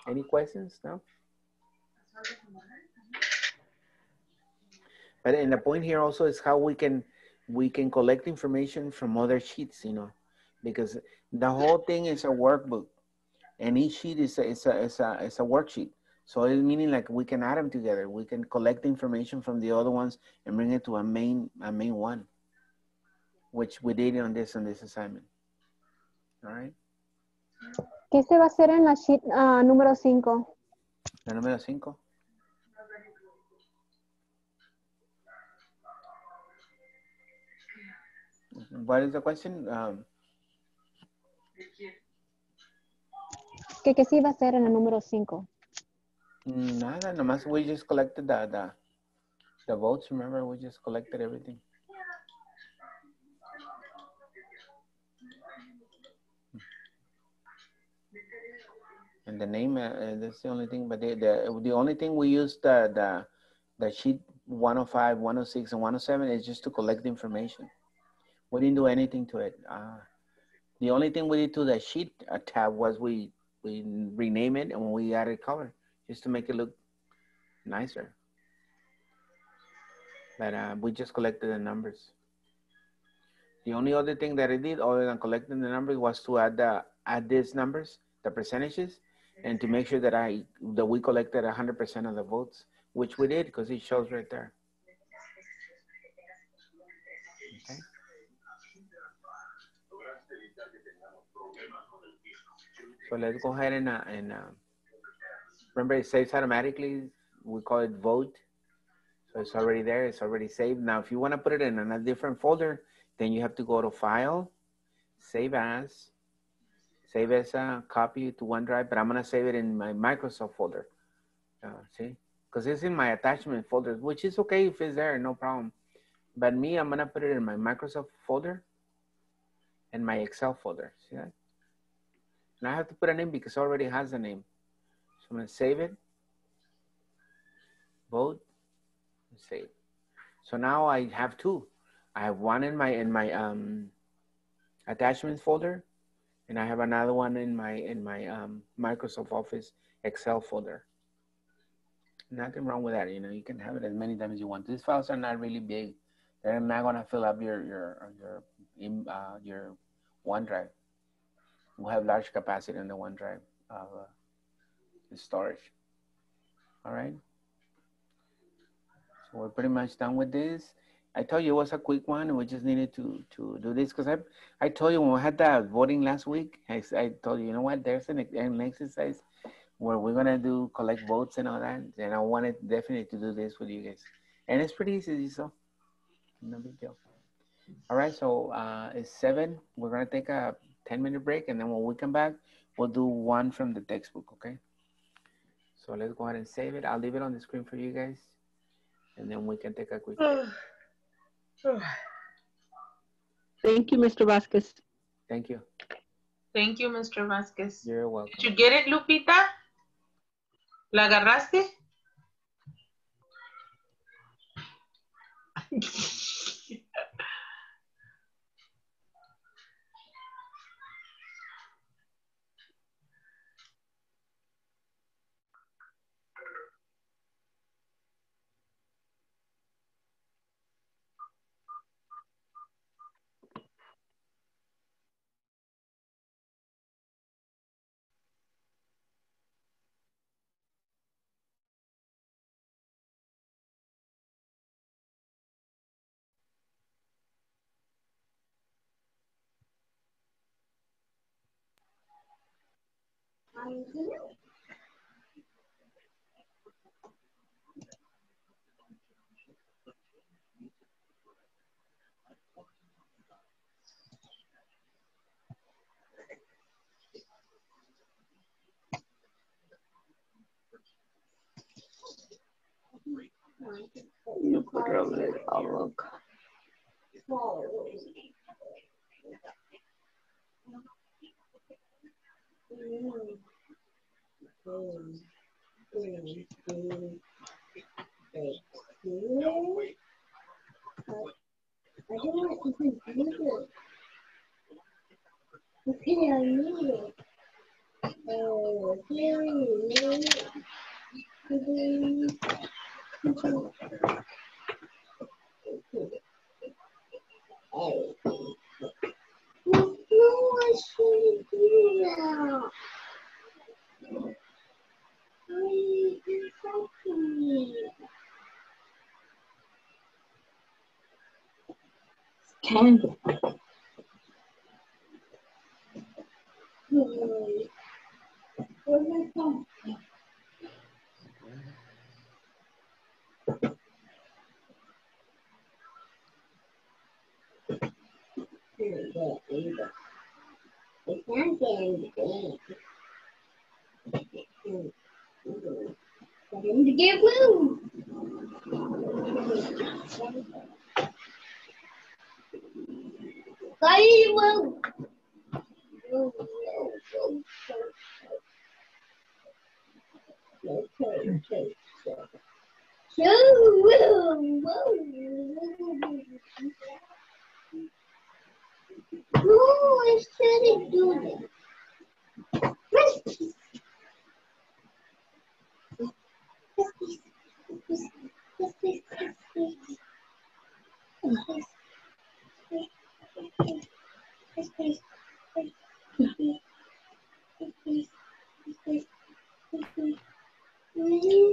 Any questions? No? But and the point here also is how we can collect information from other sheets, you know, because the whole thing is a workbook, and each sheet is a worksheet. So it's meaning like we can add them together. We can collect information from the other ones and bring it to a main one, which we did on this assignment. All right. ¿Qué se va a hacer en la sheet número 5? La número 5. What is the question? ¿Qué se iba a hacer en el número 5? Nada, nomás we just collected the votes. Remember, we just collected everything. And the name, that's the only thing. But the only thing we used the sheet 105, 106, and 107 is just to collect the information. We didn't do anything to it. The only thing we did to the sheet tab was we rename it and we added color just to make it look nicer. But we just collected the numbers. The only other thing that I did other than collecting the numbers was to add these numbers, the percentages, and to make sure that we collected 100% of the votes, which we did because it shows right there. Okay. So let's go ahead and remember it saves automatically. We call it vote. So it's already there. It's already saved. Now, if you want to put it in a different folder, then you have to go to File, Save As a copy to OneDrive, but I'm going to save it in my Microsoft folder. See? Because it's in my attachment folder, which is okay if it's there, no problem. But me, I'm going to put it in my Microsoft folder and my Excel folder. See that? And I have to put a name because it already has a name. So I'm going to save it, vote, and save. So now I have 2. I have one in my attachments folder, and I have another one in my Microsoft Office Excel folder. Nothing wrong with that. You know, you can have it as many times as you want. These files are not really big. They're not going to fill up your OneDrive. We have large capacity on the OneDrive storage. All right. So we're pretty much done with this. I told you it was a quick one, and we just needed to do this because I told you when we had that voting last week, I told you, you know what, there's an exercise where we're gonna collect votes and all that. And I wanted definitely to do this with you guys. And it's pretty easy, so no big deal. All right, so it's 7. We're gonna take a 10-minute break, and then when we come back, we'll do one from the textbook, okay? So let's go ahead and save it. I'll leave it on the screen for you guys, and then we can take a quick break. Thank you, Mr. Vasquez. Thank you. Thank you, Mr. Vasquez. You're welcome. Did you get it, Lupita? ¿La agarraste? You put it over there. I'll look. Candy.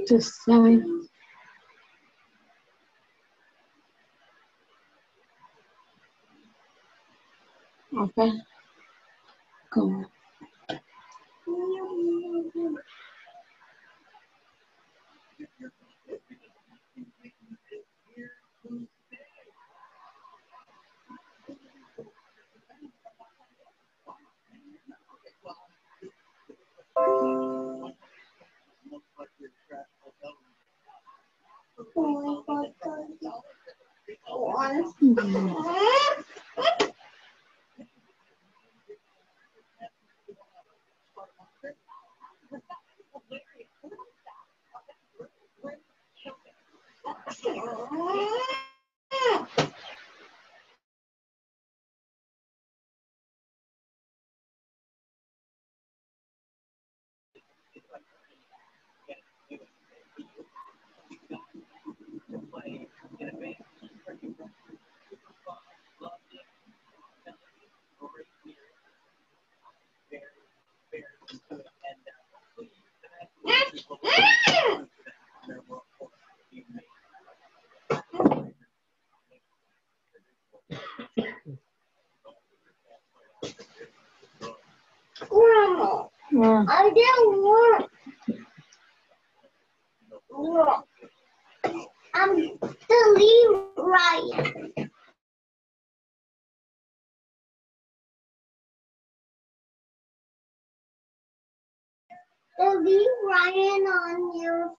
Just sign. Okay. Come on. Wow. I didn't work. Leave Ryan on your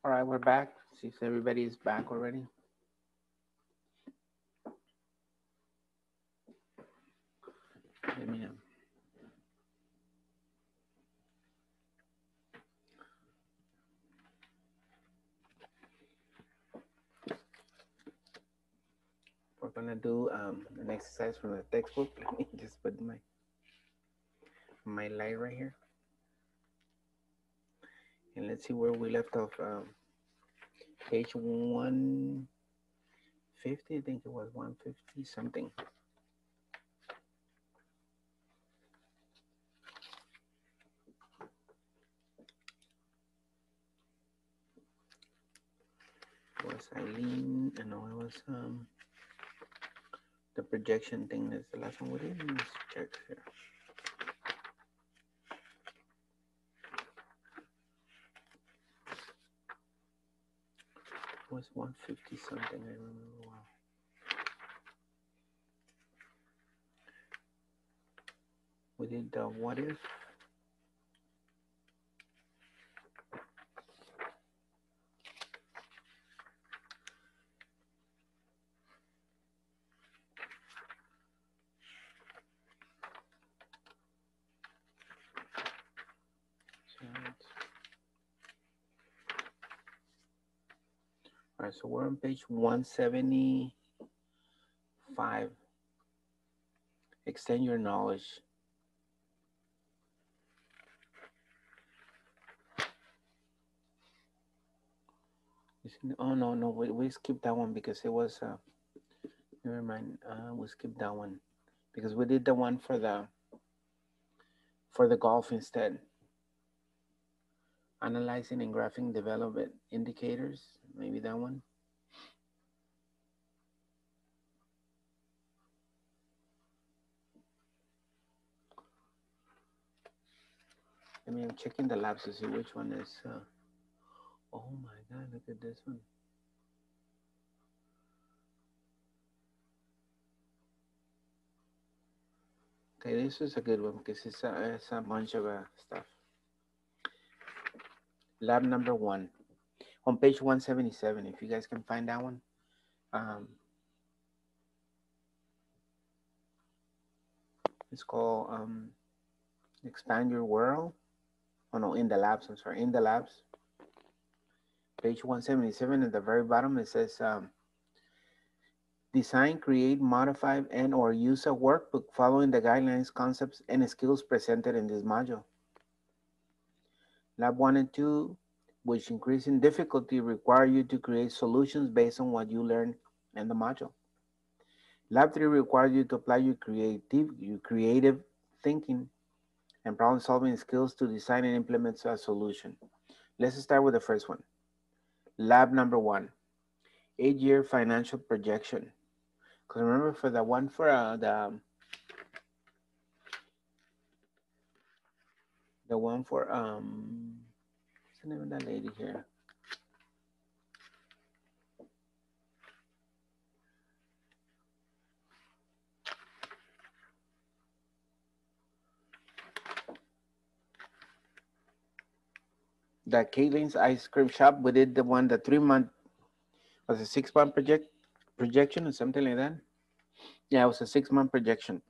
All right, we're back. See if everybody is back already. Let me know. We're gonna do an exercise from the textbook. Let me just put my light right here, and let's see where we left off. Page 150, I think it was 150 something. It was Eileen, and no, it was the projection thing. That's the last one we did. Let's check here. It was 150 something. I remember. Wow. We did the what if. All right, so we're on page 175. Extend your knowledge. Oh no, we skipped that one because it was never mind. We skipped that one because we did the one for the golf instead. Analyzing and graphing development indicators. Maybe that one. I mean, I'm checking the labs to see which one is. Oh my God! Look at this one. Okay, this is a good one because it's a bunch of stuff. Lab number 1 on page 177. If you guys can find that one. It's called Expand Your World. Oh no, in the labs. I'm sorry, in the labs. Page 177 at the very bottom, it says design, create, modify, and or use a workbook following the guidelines, concepts, and skills presented in this module. Lab 1 and 2, which increase in difficulty, require you to create solutions based on what you learned in the module. Lab 3 requires you to apply your creative thinking and problem-solving skills to design and implement a solution. Let's start with the first one. Lab number 1, 8-year financial projection. Because remember, for the one for the one for what's the name of that lady here? The Caitlin's ice cream shop. We did the one, the 3-month, was a 6-month projection or something like that. Yeah, it was a 6-month projection.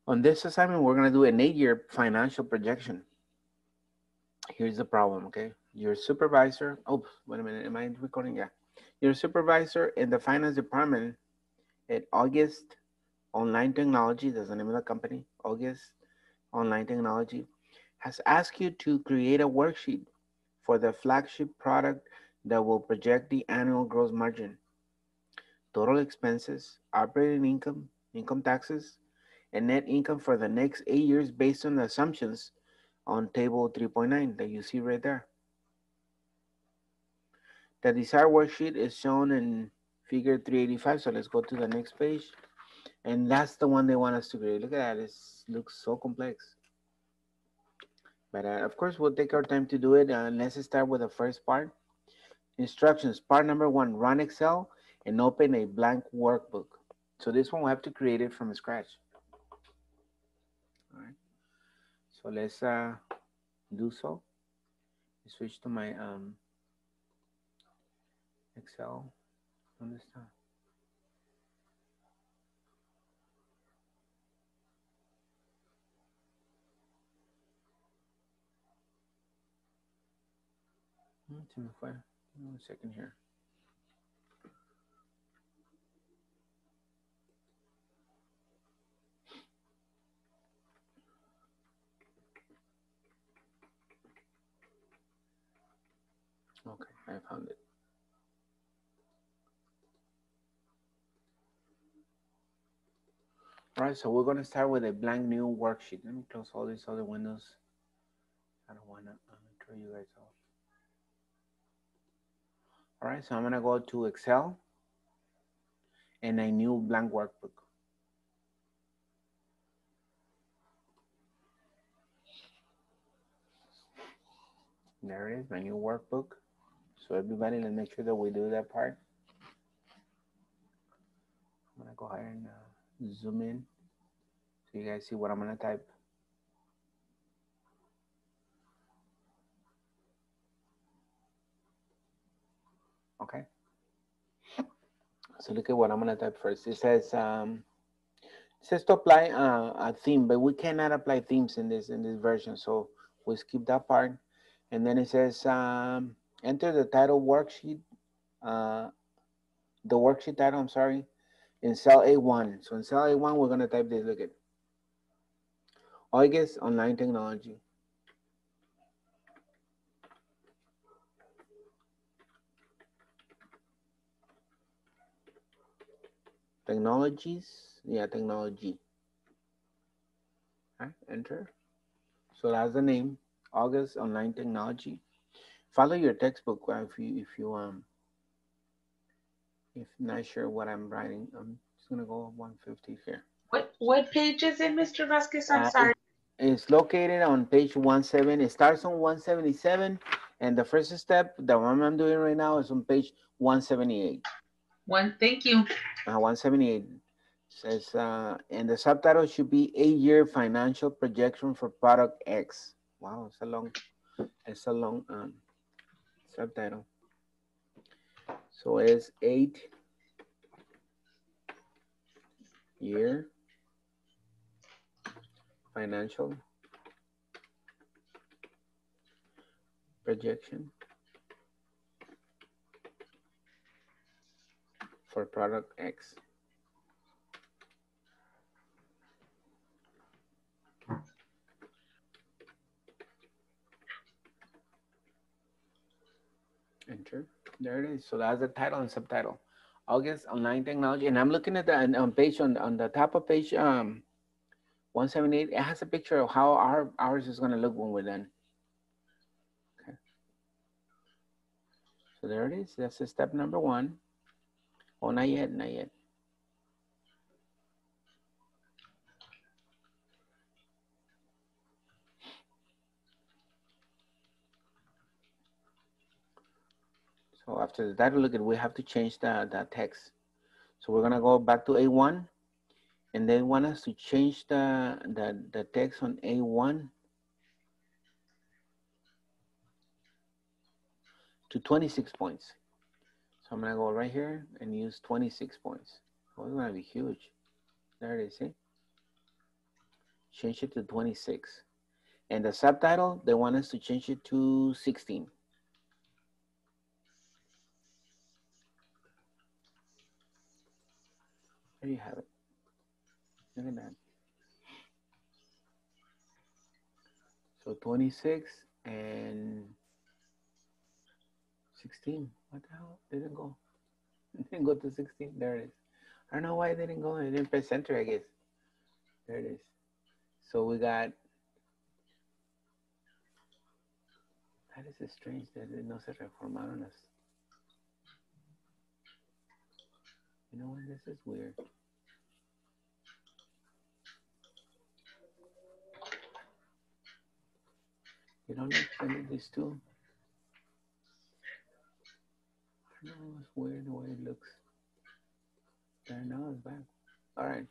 On this assignment, we're gonna do an 8-year financial projection. Here's the problem, okay? Your supervisor, oh, wait a minute, am I recording? Yeah. Your supervisor in the finance department at August Online Technology, that's the name of the company, August Online Technology, has asked you to create a worksheet for the flagship product that will project the annual gross margin, total expenses, operating income, income taxes, and net income for the next 8 years based on the assumptions on table 3.9 that you see right there. The desired worksheet is shown in figure 385, so let's go to the next page. And that's the one they want us to create. Look at that, it looks so complex. But of course, we'll take our time to do it. Let's start with the first part. Instructions, part number 1, run Excel and open a blank workbook. So this one, we'll have to create it from scratch. All right, so let's do so. switch to my Excel. ¿Dónde está? Se me fue. One second here. Okay, I found it. All right, so we're going to start with a blank new worksheet. Let me close all these other windows. I don't want to throw you guys off. All right, so I'm going to go to Excel and a new blank workbook. There it is, my new workbook. So everybody, let's make sure that we do that part. I'm going to go ahead and zoom in so you guys see what I'm going to type. Okay. So look at what I'm going to type first. It says to apply a theme, but we cannot apply themes in this version. So we skip that part. And then it says enter the title worksheet, the worksheet title, I'm sorry, in cell A1. So in cell A1, we're going to type this. Look at August Online Technology. Technologies, yeah, technology. All right, enter. So that's the name, August Online Technology. Follow your textbook if not sure what I'm writing. I'm just gonna go 150 here. What page is it, Mr. Vasquez? I'm sorry. It's located on page 17. It starts on 177, and the first step, the one I'm doing right now, is on page 178. Thank you. 178 says, and the subtitle should be 8-year financial projection for product X. Wow, it's a long subtitle. So it's 8-year financial projection for product X. Enter. There it is. So that's the title and subtitle. August Online Technology. And I'm looking at the on page on the top of page 178. It has a picture of how ours is going to look when we're done. Okay. So there it is. That's step number 1. Oh, not yet, not yet. So after the title, look at, we have to change the text. So we're gonna go back to A1, and they want us to change the text on A1 to 26 points. So I'm gonna go right here and use 26 points. Oh, it's gonna be huge. There it is, see? Change it to 26. And the subtitle, they want us to change it to 16. There you have it. Look at that. So 26 and 16. What the hell? It didn't go. It didn't go to 16. There it is. I don't know why it didn't go. It didn't press enter, I guess. There it is. So we got, that is strange that it no se reformaron us. You know what? This is weird. You don't extend this too. I don't know, it's weird the way it looks. There, now it's back. All right.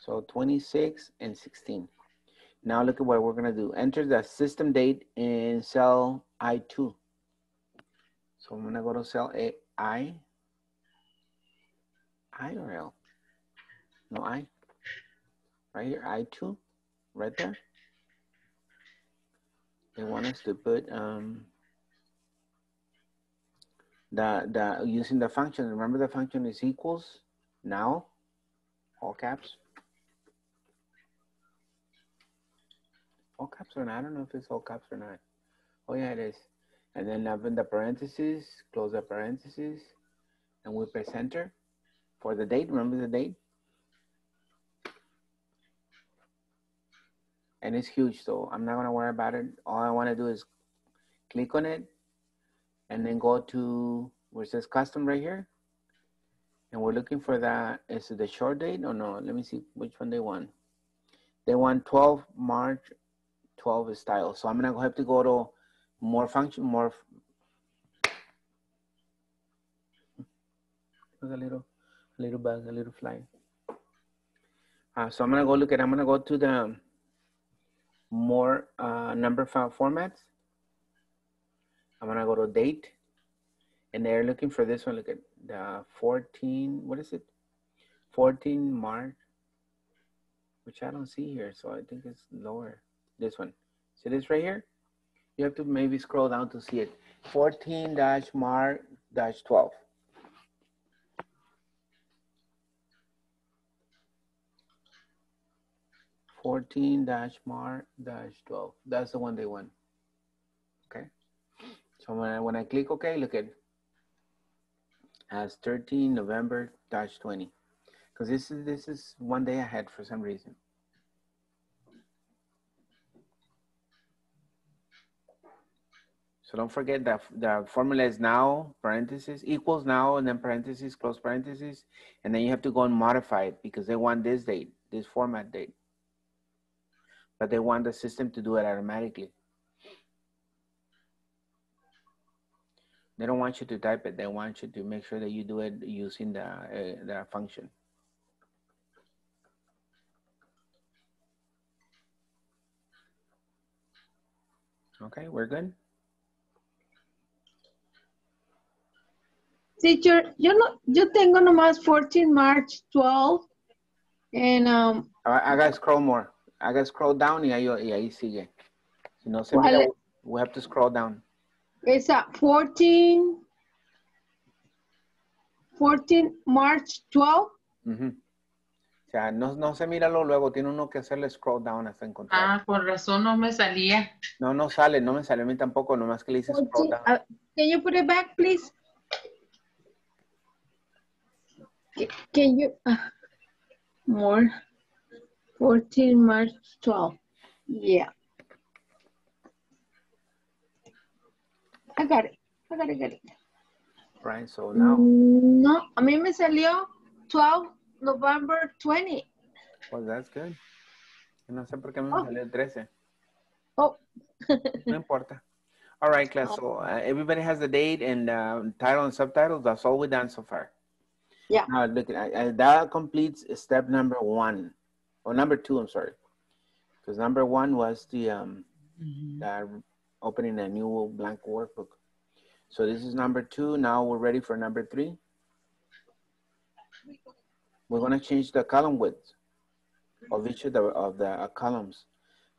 So 26 and 16. Now look at what we're gonna do. Enter the system date in cell I2. So I'm gonna go to cell I or L? No, I. Right here, I2, right there. They want us to put using the function. Remember the function is equals now, all caps. All caps or not? I don't know if it's all caps or not. Oh yeah, it is. And then open the parentheses, close the parentheses, and we press enter for the date. Remember the date? And it's huge, so I'm not gonna worry about it. All I wanna do is click on it and then go to where it says custom right here. And we're looking for that. Is it the short date or no? Let me see which one they want. They want 12 March 12 style. So I'm gonna have to go to more function, more. Look, a little bug, a little fly. So I'm gonna go look at. I'm gonna go to the more number formats. I'm gonna go to date, and they're looking for this one. Look at the 14. What is it? 14 March, which I don't see here. So I think it's lower. This one. See this right here? You have to maybe scroll down to see it. 14-March-12. -March-12. That's the one they want. Okay. So when I click OK, look at as 13 November-20. Because this is one day ahead for some reason. So don't forget that the formula is now, parentheses, equals now, and then parentheses, close parentheses. And then you have to go and modify it because they want this date, this format date. But they want the system to do it automatically. They don't want you to type it. They want you to make sure that you do it using the function. Okay, we're good. Teacher, yo tengo nomás 14 March 12 and Haga scroll more. Haga scroll down y ahí sigue. Si no se mira, we have to scroll down. it's at 14 March 12. O sea, no se mira luego, tiene uno que hacerle scroll down hasta encontrar. Ah, por razón no me salía. No me sale a mí tampoco, nomás que le dice scroll down. Can you put it back, please? Can you more 14 March 12? Yeah. I got it. Right, so now. No, a mí me salió 12 November 20. Well, that's good. No sé por qué me salió el 13. Oh. No importa. All right, class. So everybody has the date and title and subtitles. That's all we've done so far. Yeah. Now look, that completes step number 1, or number 2. I'm sorry, because number 1 was the opening a new blank workbook. So this is number 2. Now we're ready for number 3. We're going to change the column width of each of the columns.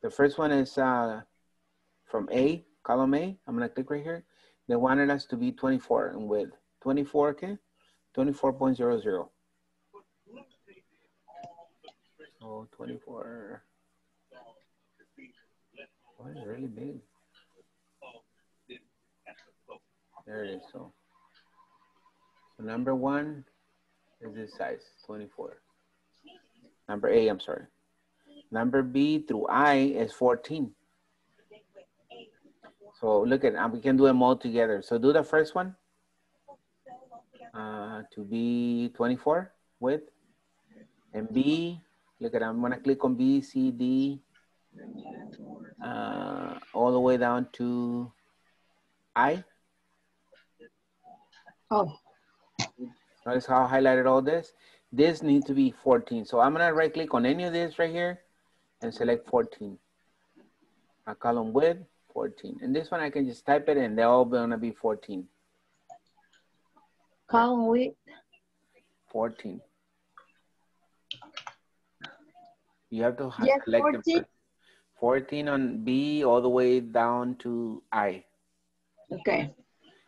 The first one is from A, column A. I'm going to click right here. They wanted us to be 24 in width. 24, okay? 24.00. So 24. Oh, it's really big. There it is. So number 1 is this size, 24. Number A, I'm sorry. Number B through I is 14. So look at, we can do them all together. So do the first one to be 24 width. And B, look at, I'm gonna click on B, C, D, all the way down to I. Oh. Notice how I highlighted all this? This needs to be 14. So I'm gonna right click on any of this right here and select 14. A column width, 14. And this one I can just type it and they're all gonna be 14. Column width. 14. You have to Yes, select 14. the first. 14 on B all the way down to I. Okay.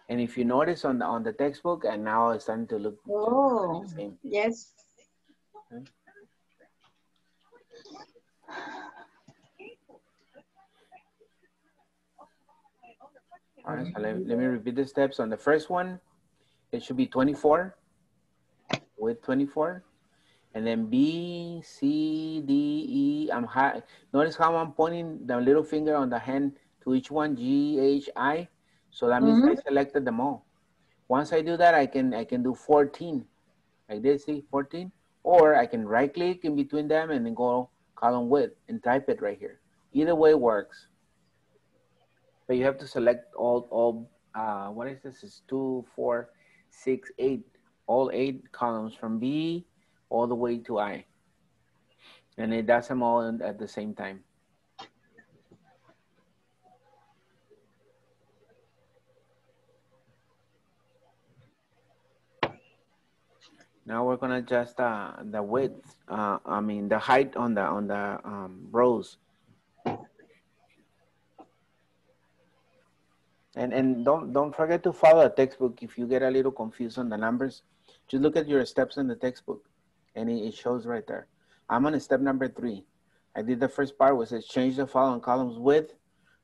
And if you notice on the textbook, and now it's starting to look Oh, the same. yes. Okay. All right, so let me repeat the steps. On the first one, it should be 24 with 24. And then B, C, D, E, notice how I'm pointing the little finger on the hand to each one, G, H, I. So that means I selected them all. Once I do that, I can do 14. Like this, see, 14. Or I can right click in between them and then go column width and type it right here. Either way works. But you have to select all what is this? It's 2, 4, 6, 8. All 8 columns from B all the way to I. And it does them all at the same time. Now we're gonna adjust the width. I mean the height on the rows. And don't forget to follow the textbook. If you get a little confused on the numbers, just look at your steps in the textbook, and it shows right there. I'm on step number 3. I did the first part, which says change the following columns width,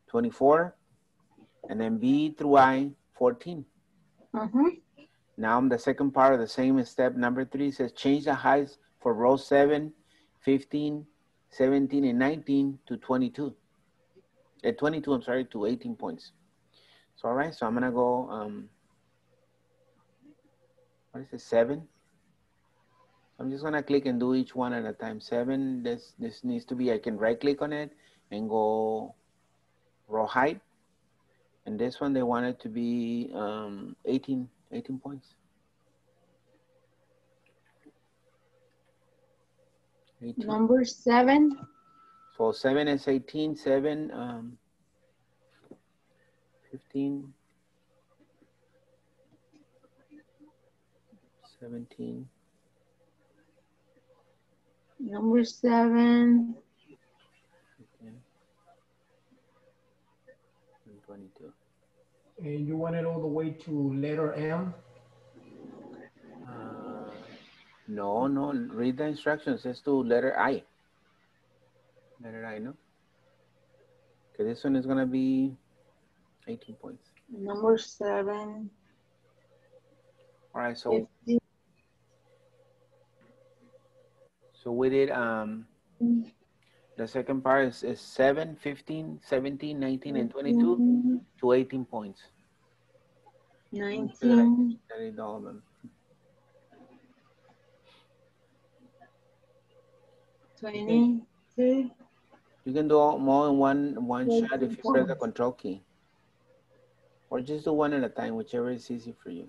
24, and then B through I, 14. Now the second part of the same step number 3 says change the heights for row 7, 15, 17, and 19 to 22. At 22, I'm sorry, to 18 points. So all right, so I'm gonna go, what is it, 7? I'm just gonna click and do each one at a time. 7, this needs to be, I can right click on it and go row height. And this one, they want it to be 18 points. 18. Number 7. So 7 is 18, 7, 15, 17. Number 7. Okay. And 22. And you want it all the way to letter M? No, read the instructions. It's to letter I. Letter I, no? Okay, this one is gonna be 18 points. Number 7. All right, so 15. so we did the second part is 7, 15, 17, 19, and 22 to 18 points. 19. I did all of them. 22. You can do more in one shot if you press the control key. Or just do one at a time, whichever is easy for you.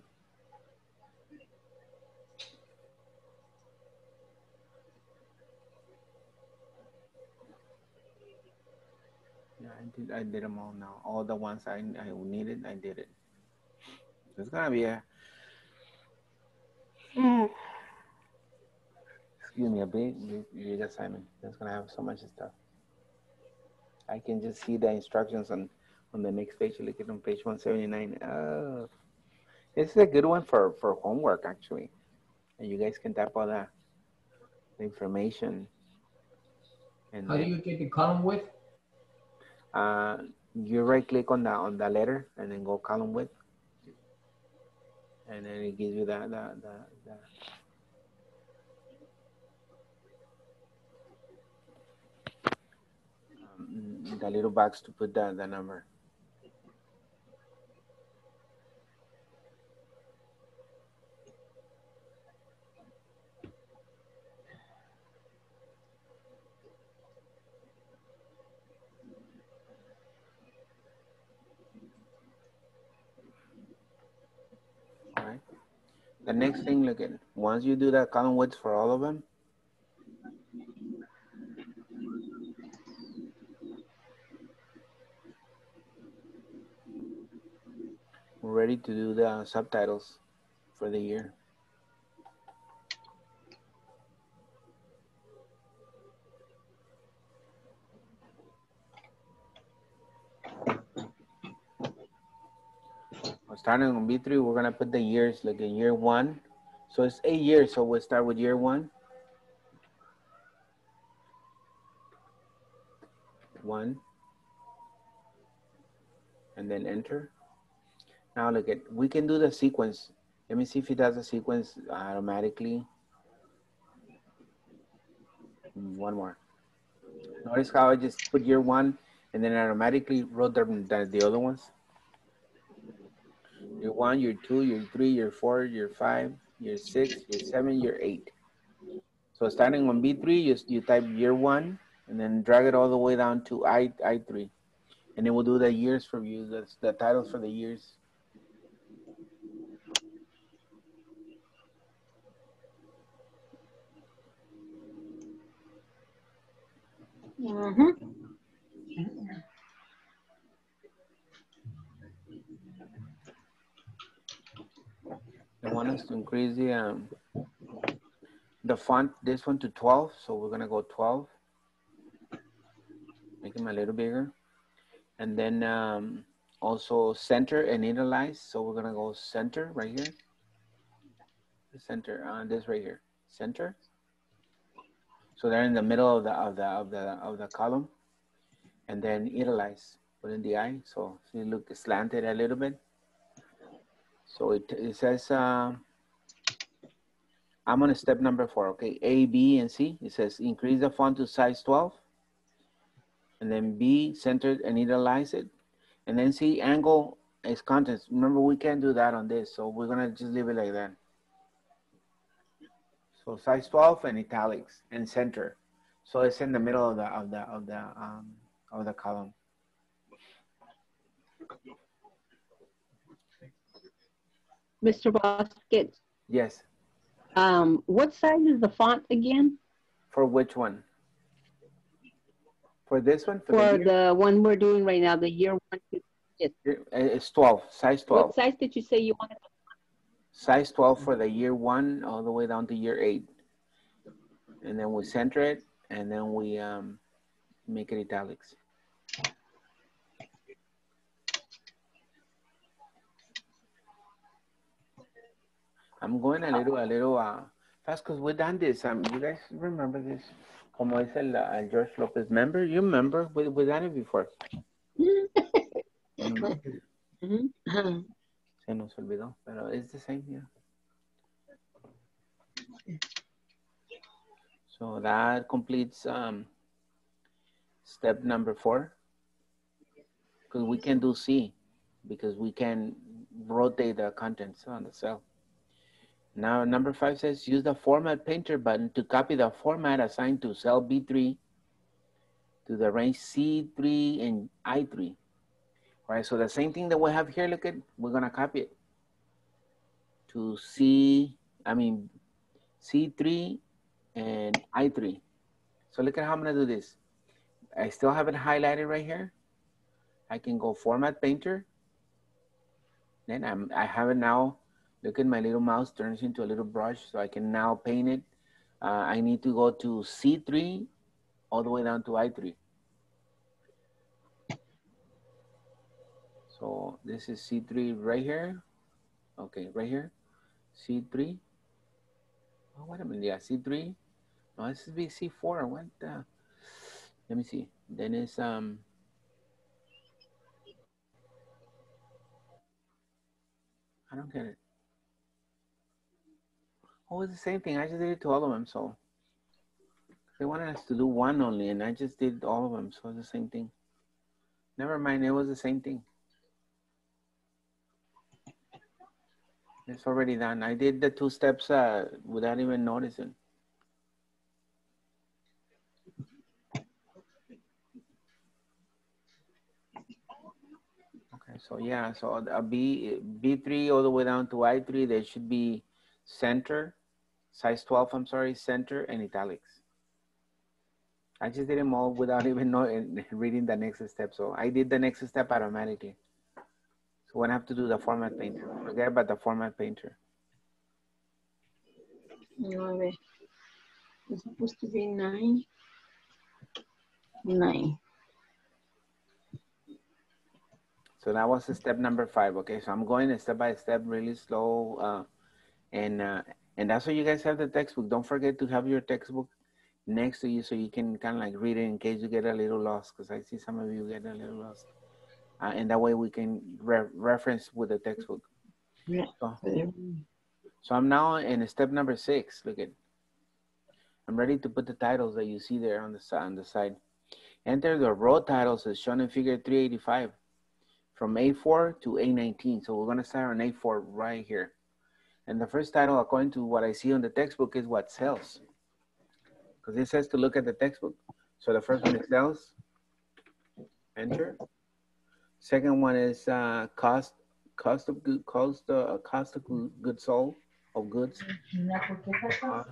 Yeah, I did them all now. All the ones I needed, I did it. It's gonna be a excuse me, a big assignment. It's gonna have so much stuff. I can just see the instructions on the next page. Look at on page 179. Oh, this is a good one for homework actually. And you guys can type all the information. And How do you get the column width? you right click on the letter and then go column width. And then it gives you the little box to put the number. All right. The next thing, look at, once you do that column width for all of them, ready to do the subtitles for the year. Starting on B3, we're gonna put the years, like in year 1. So it's 8 years, so we'll start with year 1. 1. And then enter. Now look at, we can do the sequence. Let me see if it does a sequence automatically. One more. Notice how I just put year 1 and then automatically wrote the other ones. Year 1, year 2, year 3, year 4, year 5, year 6, year 7, year 8. So starting on B3, you type year 1 and then drag it all the way down to I3. And then we'll do the years for you, that's the titles for the years. They want us to increase the font, this one to 12. So we're gonna go 12. Make them a little bigger. And then also center and initialize. So we're gonna go center right here. The center, this right here, center. So they're in the middle of the column. And then italize, put in the I. So you look slanted a little bit. So it says, I'm on step number 4, okay? A, B, and C. It says increase the font to size 12. And then B, centered and italize it. And then C, angle is contents. Remember, we can't do that on this. So we're gonna just leave it like that. So size 12 and italics and center. So it's in the middle of the column. Mr. Vasquez. Yes. What size is the font again? For which one? For this one? For the one we're doing right now, the year 1. Yes. It's 12, size 12. What size did you say you wanted? Size 12 for the year 1 all the way down to year 8. And then we center it, and then we make it italics. I'm going a little fast because we've done this. You guys remember this? Como dice el George Lopez. Remember? You remember? We've done it before. Se nos olvidó, pero it's the same, yeah. So that completes step number 4. Because we can do C, because we can rotate the contents on the cell. Now, number 5 says, use the Format Painter button to copy the format assigned to cell B3 to the range C3 and I3. All right, so the same thing that we have here, look at, we're gonna copy it to C3 and I3. So look at how I'm gonna do this. I still have it highlighted right here. I can go Format Painter. Then I have it now. Look at my little mouse turns into a little brush, so I can now paint it. I need to go to C3 all the way down to I3. So this is C3 right here. Okay, right here. C3. Oh, wait a minute. Yeah, C3. No, this is C4. What the? Let me see. Then it's I don't get it. Oh, it's the same thing. I just did it to all of them. So they wanted us to do one only, and I just did all of them. So it's the same thing. Never mind. It was the same thing. It's already done. I did the 2 steps without even noticing. Okay, so yeah, so a B3 all the way down to I3, there should be center, size 12, I'm sorry, center and italics. I just did them all without even reading the next step. So I did the next step automatically. So we're gonna have to do the format painter. Forget about the format painter. No, a ver. It's supposed to be 9. 9. So that was step number 5. Okay, so I'm going step by step, really slow, and that's why you guys have the textbook. Don't forget to have your textbook next to you so you can kind of like read it in case you get a little lost, because I see some of you get a little lost, and that way we can reference with the textbook. Yeah. So I'm now in step number 6. Look at, I'm ready to put the titles that you see there on the side. Enter the row titles as shown in figure 385 from A4 to A19. So we're going to start on A4 right here. And the first title, according to what I see on the textbook, is what sells. Because it says to look at the textbook. So the first one is sales. Enter. Second one is cost of goods sold, of goods. Cost.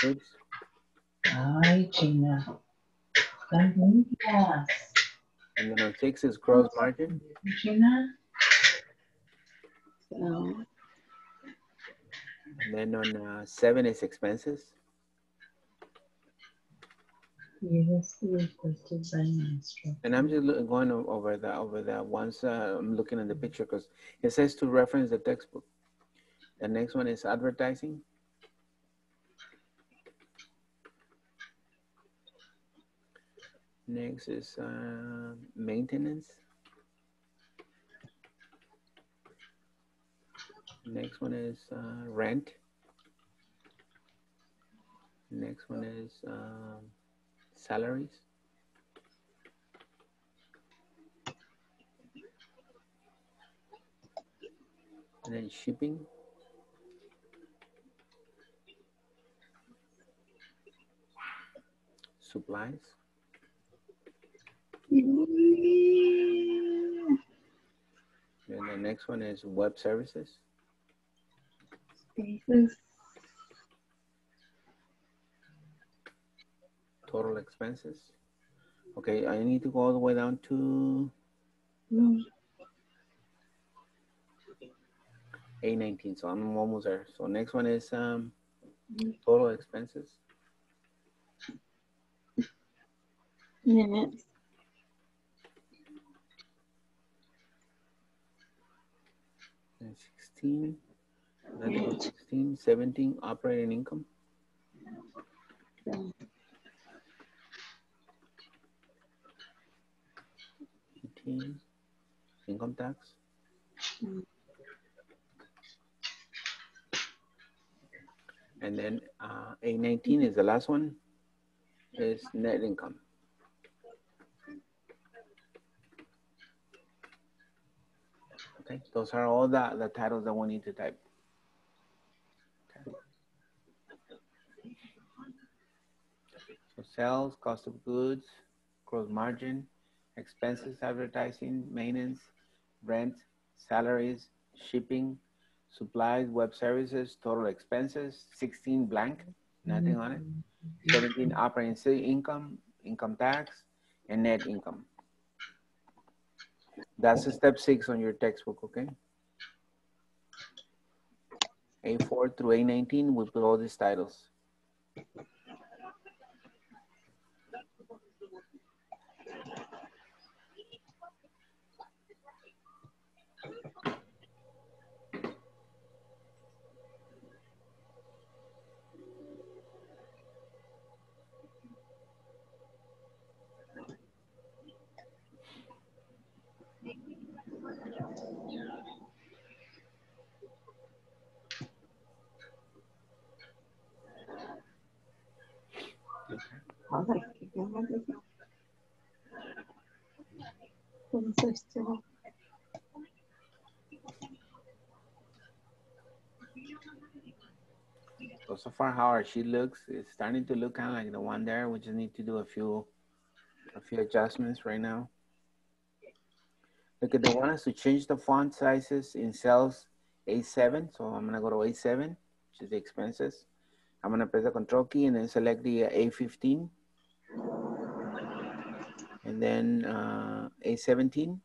Goods. Ay, China. Están limpias. And then on 6 is gross margin. China. And then on 7 is expenses. And I'm just going over the ones I'm looking at the picture because it says to reference the textbook. The next one is advertising. Next is maintenance. Next one is rent. Next one is salaries. And then shipping. Supplies. And the next one is web services. Total expenses. Okay, I need to go all the way down to A19, so I'm almost there. So next one is total expenses. Minutes. And 16, that's 16, 17, operating income. 18, income tax. And then A19 is the last one, is net income. Okay, those are all the titles that we need to type. Okay. So sales, cost of goods, gross margin, expenses, advertising, maintenance, rent, salaries, shipping, supplies, web services, total expenses, 16 blank, nothing on it. 17 operating income, income tax, and net income. That's step 6 on your textbook, okay? A4 through A19, we put all these titles. So far how our sheet looks, it's starting to look kind of like the one there. We just need to do a few adjustments right now. Look, they want us to change the font sizes in cells A7. So I'm gonna go to A7, which is the expenses. I'm gonna press the control key and then select the A15. And then A17.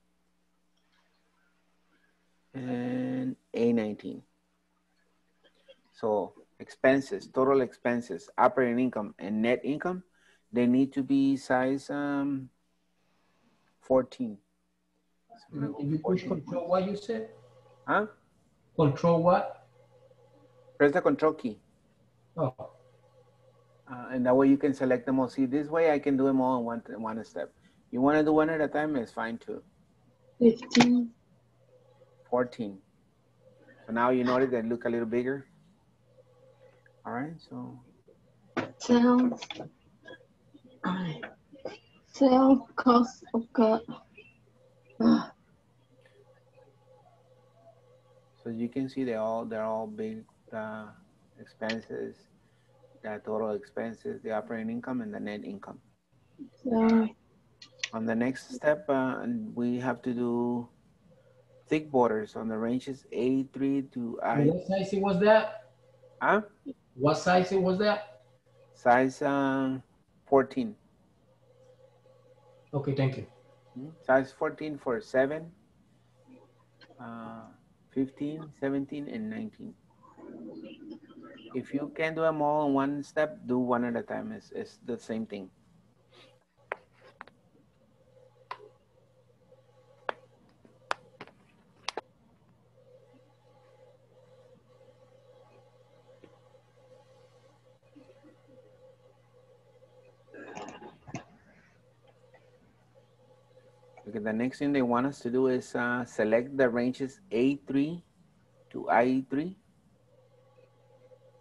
and A19. So expenses, total expenses, operating income, and net income, they need to be size 14. So If you push control, what you said? Huh? Control what? Press the control key. Oh. And that way you can select them all. See, this way I can do them all in one step. You want to do one at a time, it's fine too. 15. 14. So now you notice they look a little bigger. All right, so. Sales. Sales cost of goods. So you can see they're all big expenses, the total expenses, the operating income, and the net income. On the next step, we have to do thick borders on the ranges A3 to I. What size was that? Huh? What size was that? Size 14. Okay, thank you. Size 14 for 7, 15, 17, and 19. If you can do them all in one step, do one at a time. It's the same thing. Okay, the next thing they want us to do is select the ranges A3 to IE3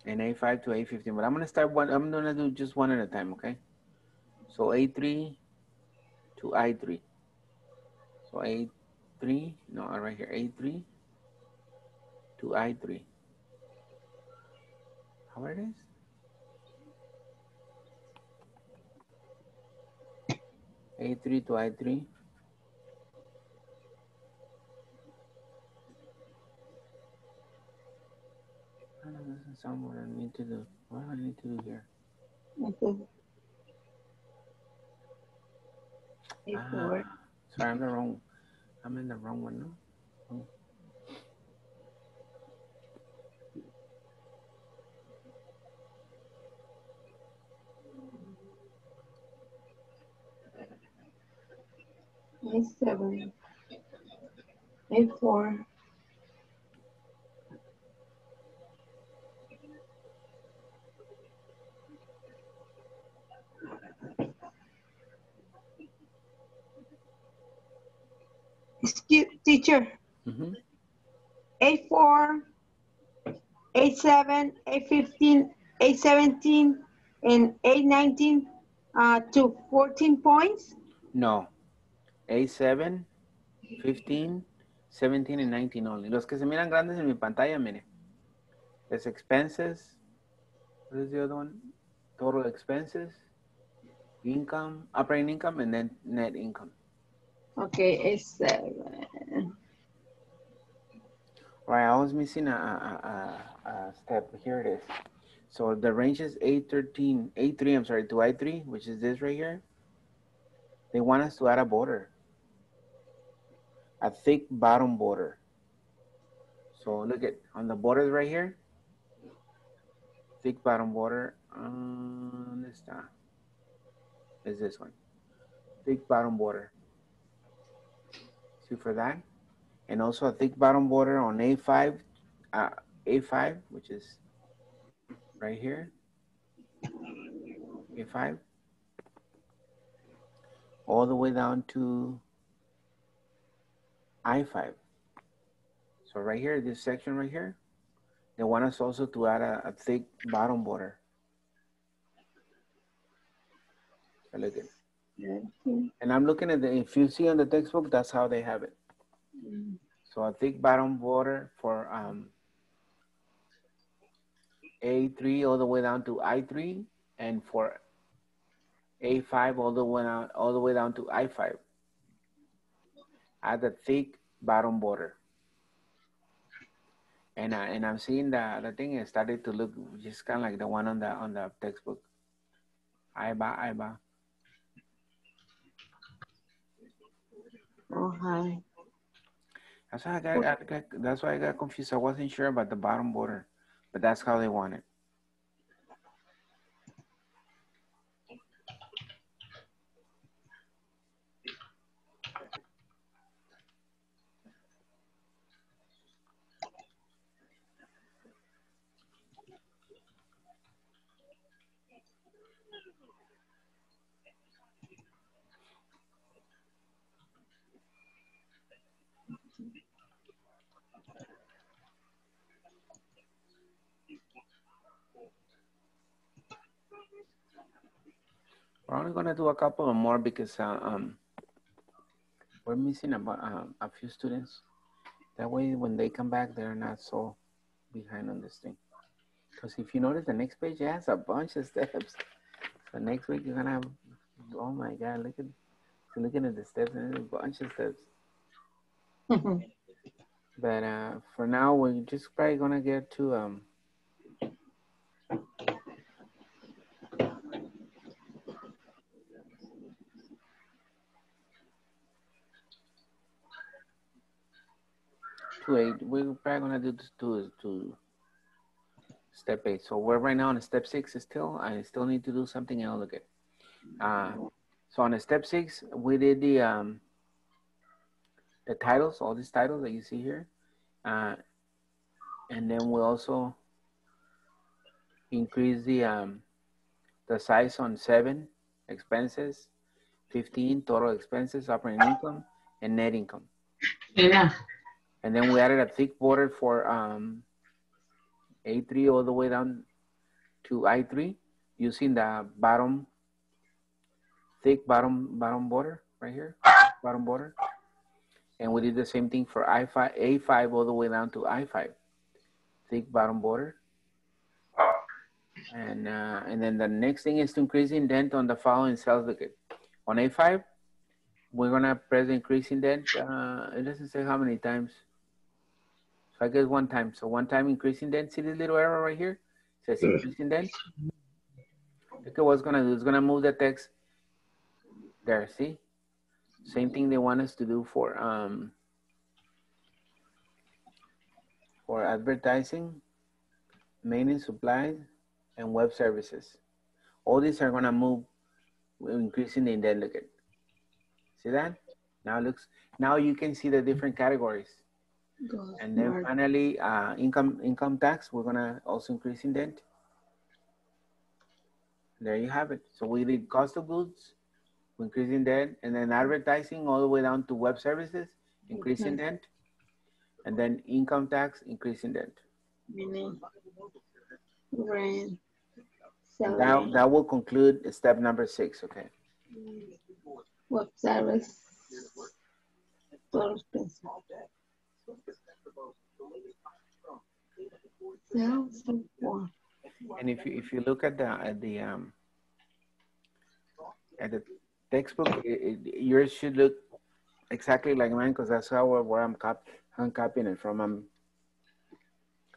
and A5 to A15. But I'm gonna start one. I'm gonna do just one at a time. Okay. So A3 to I3. So A3, no, right here, A3 to I3. How it is? A3 to I3. That doesn't sound what I need to do. What do I need to do here? Okay. Sorry, I'm in the wrong one, no? Oh. A7. A4. Excuse, teacher. A4, A7, A15, A17, and A19 to 14 points? No. A7, 15, 17, and 19 only. Los que se miran grandes en mi pantalla, mire. Es expenses. What is the other one? Total expenses, income, operating income, and then net income. Okay, A7. Right, I was missing a step. Here it is. So the range is A3, I'm sorry, to I3, which is this right here. They want us to add a border, a thick bottom border. So look at, on the borders right here, thick bottom border. Is this one. Thick bottom border. See for that? And also a thick bottom border on A5, which is right here. A5. All the way down to I5. So right here, this section right here, they want us also to add a thick bottom border. So look at it. And I'm looking at the, if you see on the textbook, that's how they have it. So a thick bottom border for A3 all the way down to I3, and for A5 all the way down to I5. Add a thick bottom border. And I'm seeing the thing is started to look just kind of like the one on the textbook. Aiba. Oh, hi. That's why that's why I got confused. I wasn't sure about the bottom border, but that's how they want it. We're only gonna do a couple of more because we're missing about a few students. That way, when they come back, they're not so behind on this thing. Because if you notice, the next page has a bunch of steps. So next week you're gonna have, oh my God, looking at the steps, and there's a bunch of steps. But for now, we're just probably gonna get to 8. We're probably gonna do this to step 8. So we're right now on step 6 still. I still need to do something else. Look at. So on step 6, we did the titles, all these titles that you see here, and then we also increase the size on 7 expenses, 15 total expenses, operating income, and net income. Yeah. And then we added a thick border for A3 all the way down to I3 using the thick bottom border right here, bottom border. And we did the same thing for A5 all the way down to I5, thick bottom border. And then the next thing is to increase indent on the following cells. Look at on A5, we're gonna press the increase indent. It doesn't say how many times. So I guess one time. So one time increase indent. See this little arrow right here? It says increase indent. Look at what's gonna do. It's gonna move the text there. See? Same thing they want us to do for advertising, maintenance, supplies, and web services. All these are gonna move, increasing the indent. Look at. See that? Now you can see the different categories. And then finally, income tax, we're gonna also increase indent. There you have it. So we did cost of goods, increase indent, and then advertising all the way down to web services, increase indent, and then income tax, increase indent. That will conclude step number 6, okay? Web service. And if you look at the textbook, yours should look exactly like mine because that's where I'm copying it from.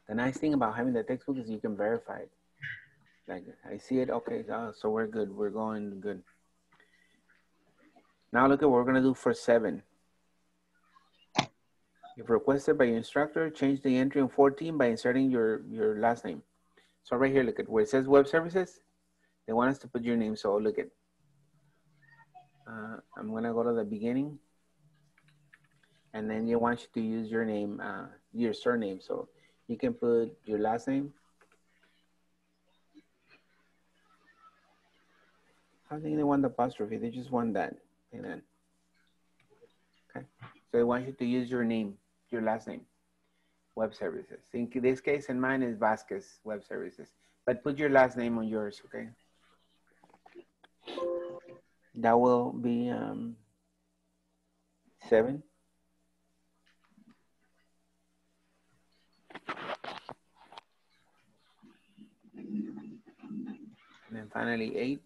The nice thing about having the textbook is you can verify it. Like I see it, okay, so we're good. We're going good. Now look at what we're gonna do for 7. If requested by your instructor, change the entry on 14 by inserting your last name. So right here, look at where it says web services. They want us to put your name. So look at, I'm gonna go to the beginning. And then they want you to use your name, your surname. So you can put your last name. I don't think they want the apostrophe. They just want that. And then, okay. So they want you to use your name, your last name, web services. In this case, and mine is Vasquez Web Services. But put your last name on yours, okay? That will be 7. And then finally 8.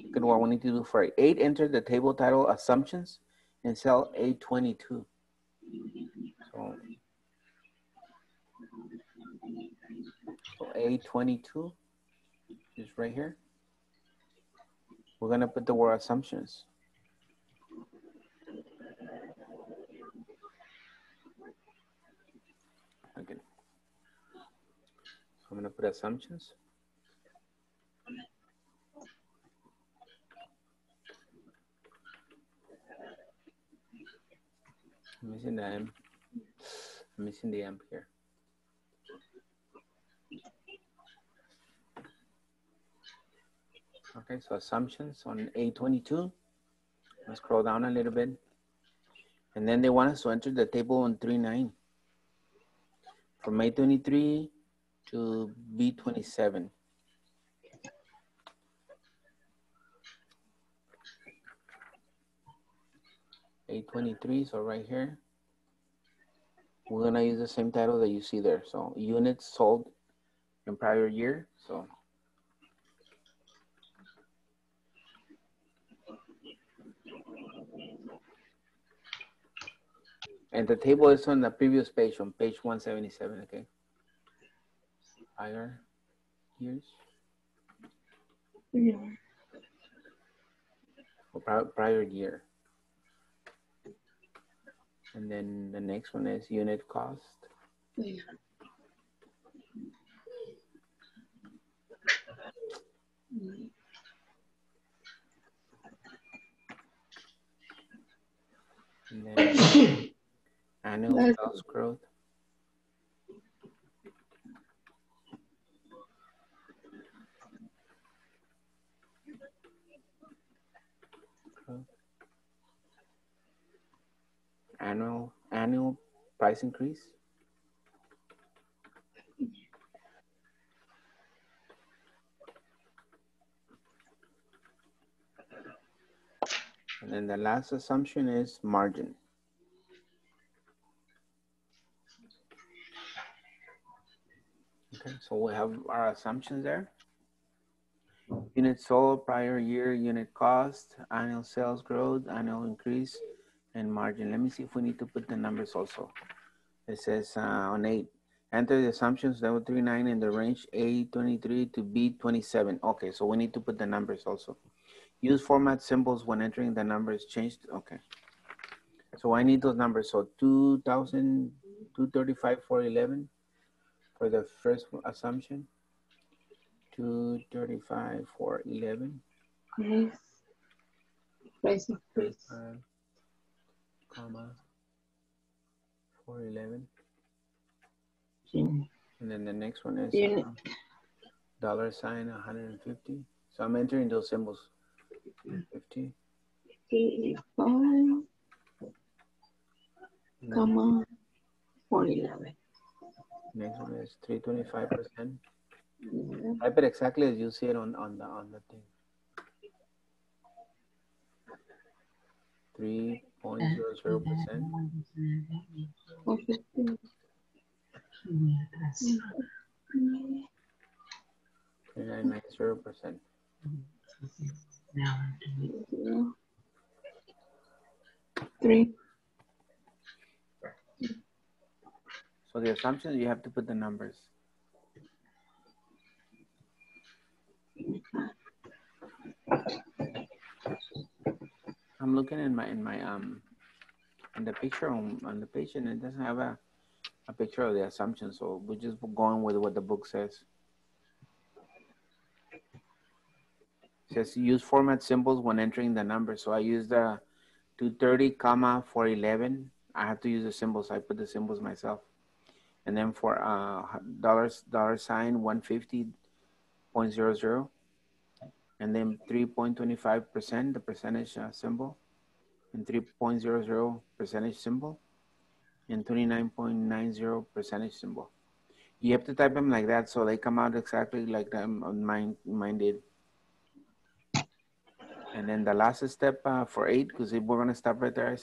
Look at what we need to do for 8. Enter the table title assumptions in cell A22. So A22, just right here. We're gonna put the word assumptions. Okay. So I'm gonna put assumptions. I'm missing the M. I'm missing the M here. Okay, so assumptions on A22. Let's scroll down a little bit. And then they want us to enter the table on 3.9. From A23 to B27. A23, so right here. We're gonna use the same title that you see there. So units sold in prior year. So and the table is on the previous page, on page 177, okay? Prior years. Yeah. Or prior year. And then the next one is unit cost. Yeah. And then annual sales growth. Annual price increase. And then the last assumption is margin. Okay, so we have our assumptions there. Unit sold, prior year, unit cost, annual sales growth, annual increase, and margin. Let me see if we need to put the numbers also. It says on 8, enter the assumptions level 3.9 in the range A23 to B27. Okay, so we need to put the numbers also. Use format symbols when entering the numbers changed. Okay. So I need those numbers. So 235,411 for the first assumption. 235,411. Price increase. Comma 411. Yeah. And then the next one is dollar sign 150. So I'm entering those symbols. 50. 35, comma 411. Next one is 325%. Type it exactly as you see it on the thing. 3.00%. 3.90%. Three. So the assumptions, you have to put the numbers. I'm looking in the picture on the page, and it doesn't have a picture of the assumption, so we're just going with what the book says. It says use format symbols when entering the numbers. So I use the 230, comma 411. I have to use the symbols. I put the symbols myself. And then for dollar sign 150.00, and then 3.25%, the percentage symbol, and 3.00 percentage symbol, and 29.90 percentage symbol. You have to type them like that so they come out exactly like mine did. And then the last step for 8, because we're going to stop right there,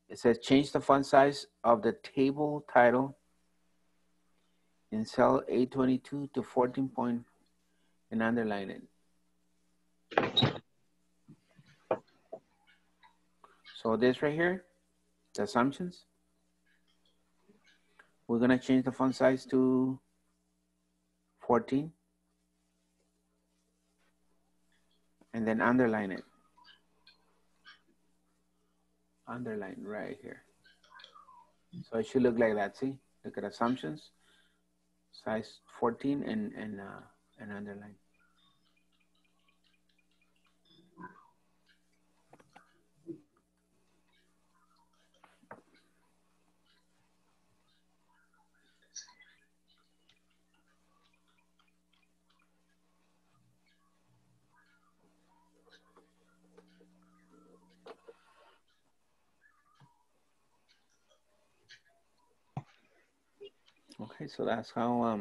it says change the font size of the table title in cell A22 to 14 point and underline it. So this right here, the assumptions, we're going to change the font size to 14. And then underline it. Underline right here. So it should look like that. See, look at assumptions, size 14, and underline. Okay, so that's how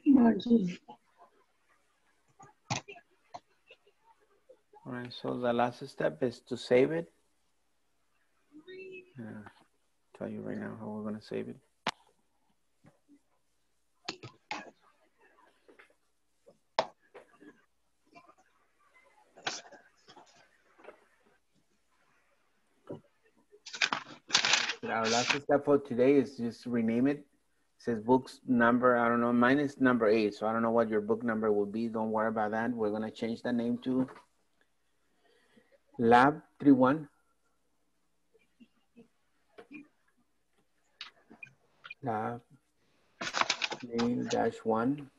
Margin. all right, so the last step is to save it. Tell you right now how we're going to save it. Our last step for today is just rename it. It says books number, I don't know, mine is number 8, so I don't know what your book number will be. Don't worry about that. We're going to change the name to Lab 31. Lab name -1.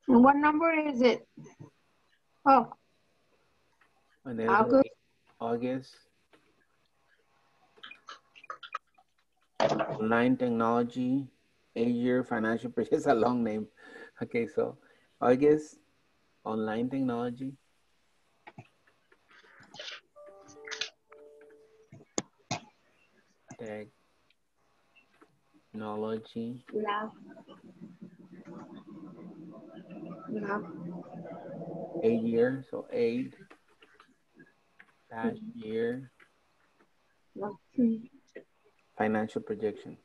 And what number is it? Oh, And there's August. August. Online technology, 8-year financial, it's a long name. Okay, so August, online technology. Technology. Lab. 8-year, so 8-year financial projection.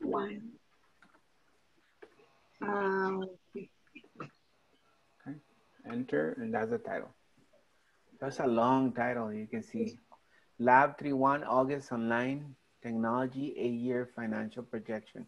One. Okay, enter, and that's the title. That's a long title. You can see Lab 31 August Online Technology 8-year financial projection.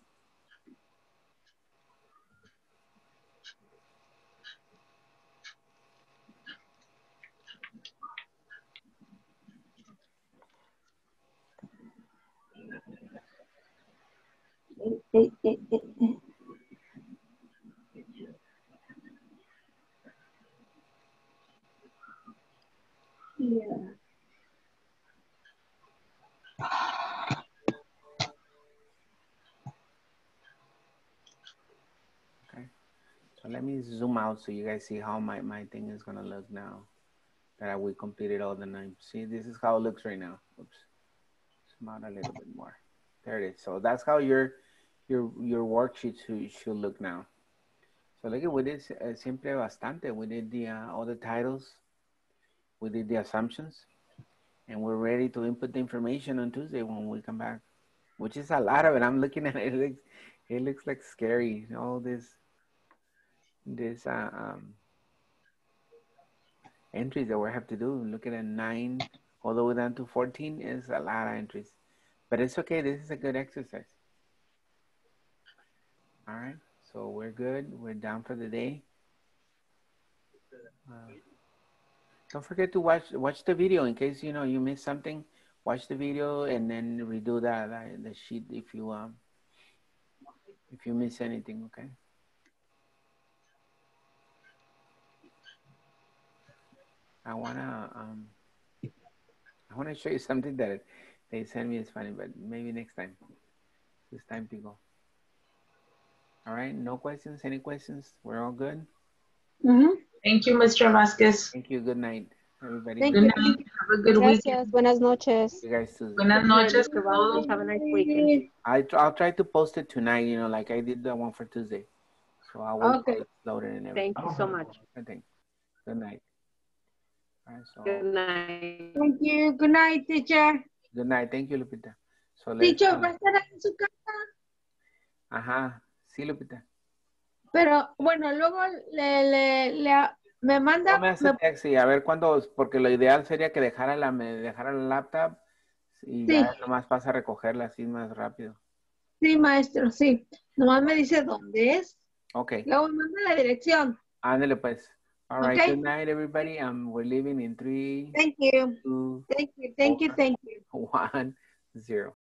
Yeah. Okay, so let me zoom out so you guys see how my thing is gonna look now that we completed all the 9. See, this is how it looks right now. Oops, zoom out a little bit more. There it is. So that's how your worksheet should look now. So look at, we did simple bastante. We did the all the titles. We did the assumptions, and we're ready to input the information on Tuesday when we come back, which is a lot of it. I'm looking at it. It looks like scary. All this entries that we have to do. Look at 9 all the way down to 14 is a lot of entries, but it's okay. This is a good exercise. All right, so we're good. We're done for the day. Don't forget to watch the video in case you missed something. Watch the video and then redo the sheet if you miss anything. Okay. I wanna show you something that they sent me. It's funny, but maybe next time. It's time to go. All right. No questions. Any questions? We're all good. Thank you, Mr. Vasquez. Thank you. Good night, everybody. Thank Good you. night. Have a good Gracias. weekend. Buenas noches. You guys too. Buenas noches. Mr. Vasquez, have a nice weekend. I'll try to post it tonight. Like I did the one for Tuesday. So I'll wait Okay. till it's loaded and everything. Thank you so much. I think. Good night. All right, so Good night. Thank you. Good night, teacher. good night. Thank you, Lupita. So let's Teacher, ¿va a estar en su casa? ajá. Sí, Lupita. Pero bueno, luego me manda. No me hace texto y a ver cuándo, porque lo ideal sería que dejara la laptop y Sí, ya nomás pasa a recogerla así más rápido. sí, maestro, sí. Nomás me dice dónde es. Ok, Luego me manda la dirección. ándale pues. All right, Okay. good night everybody. We're leaving in 3, Thank you. 2, Thank you. Thank you. Thank you. 1, 0.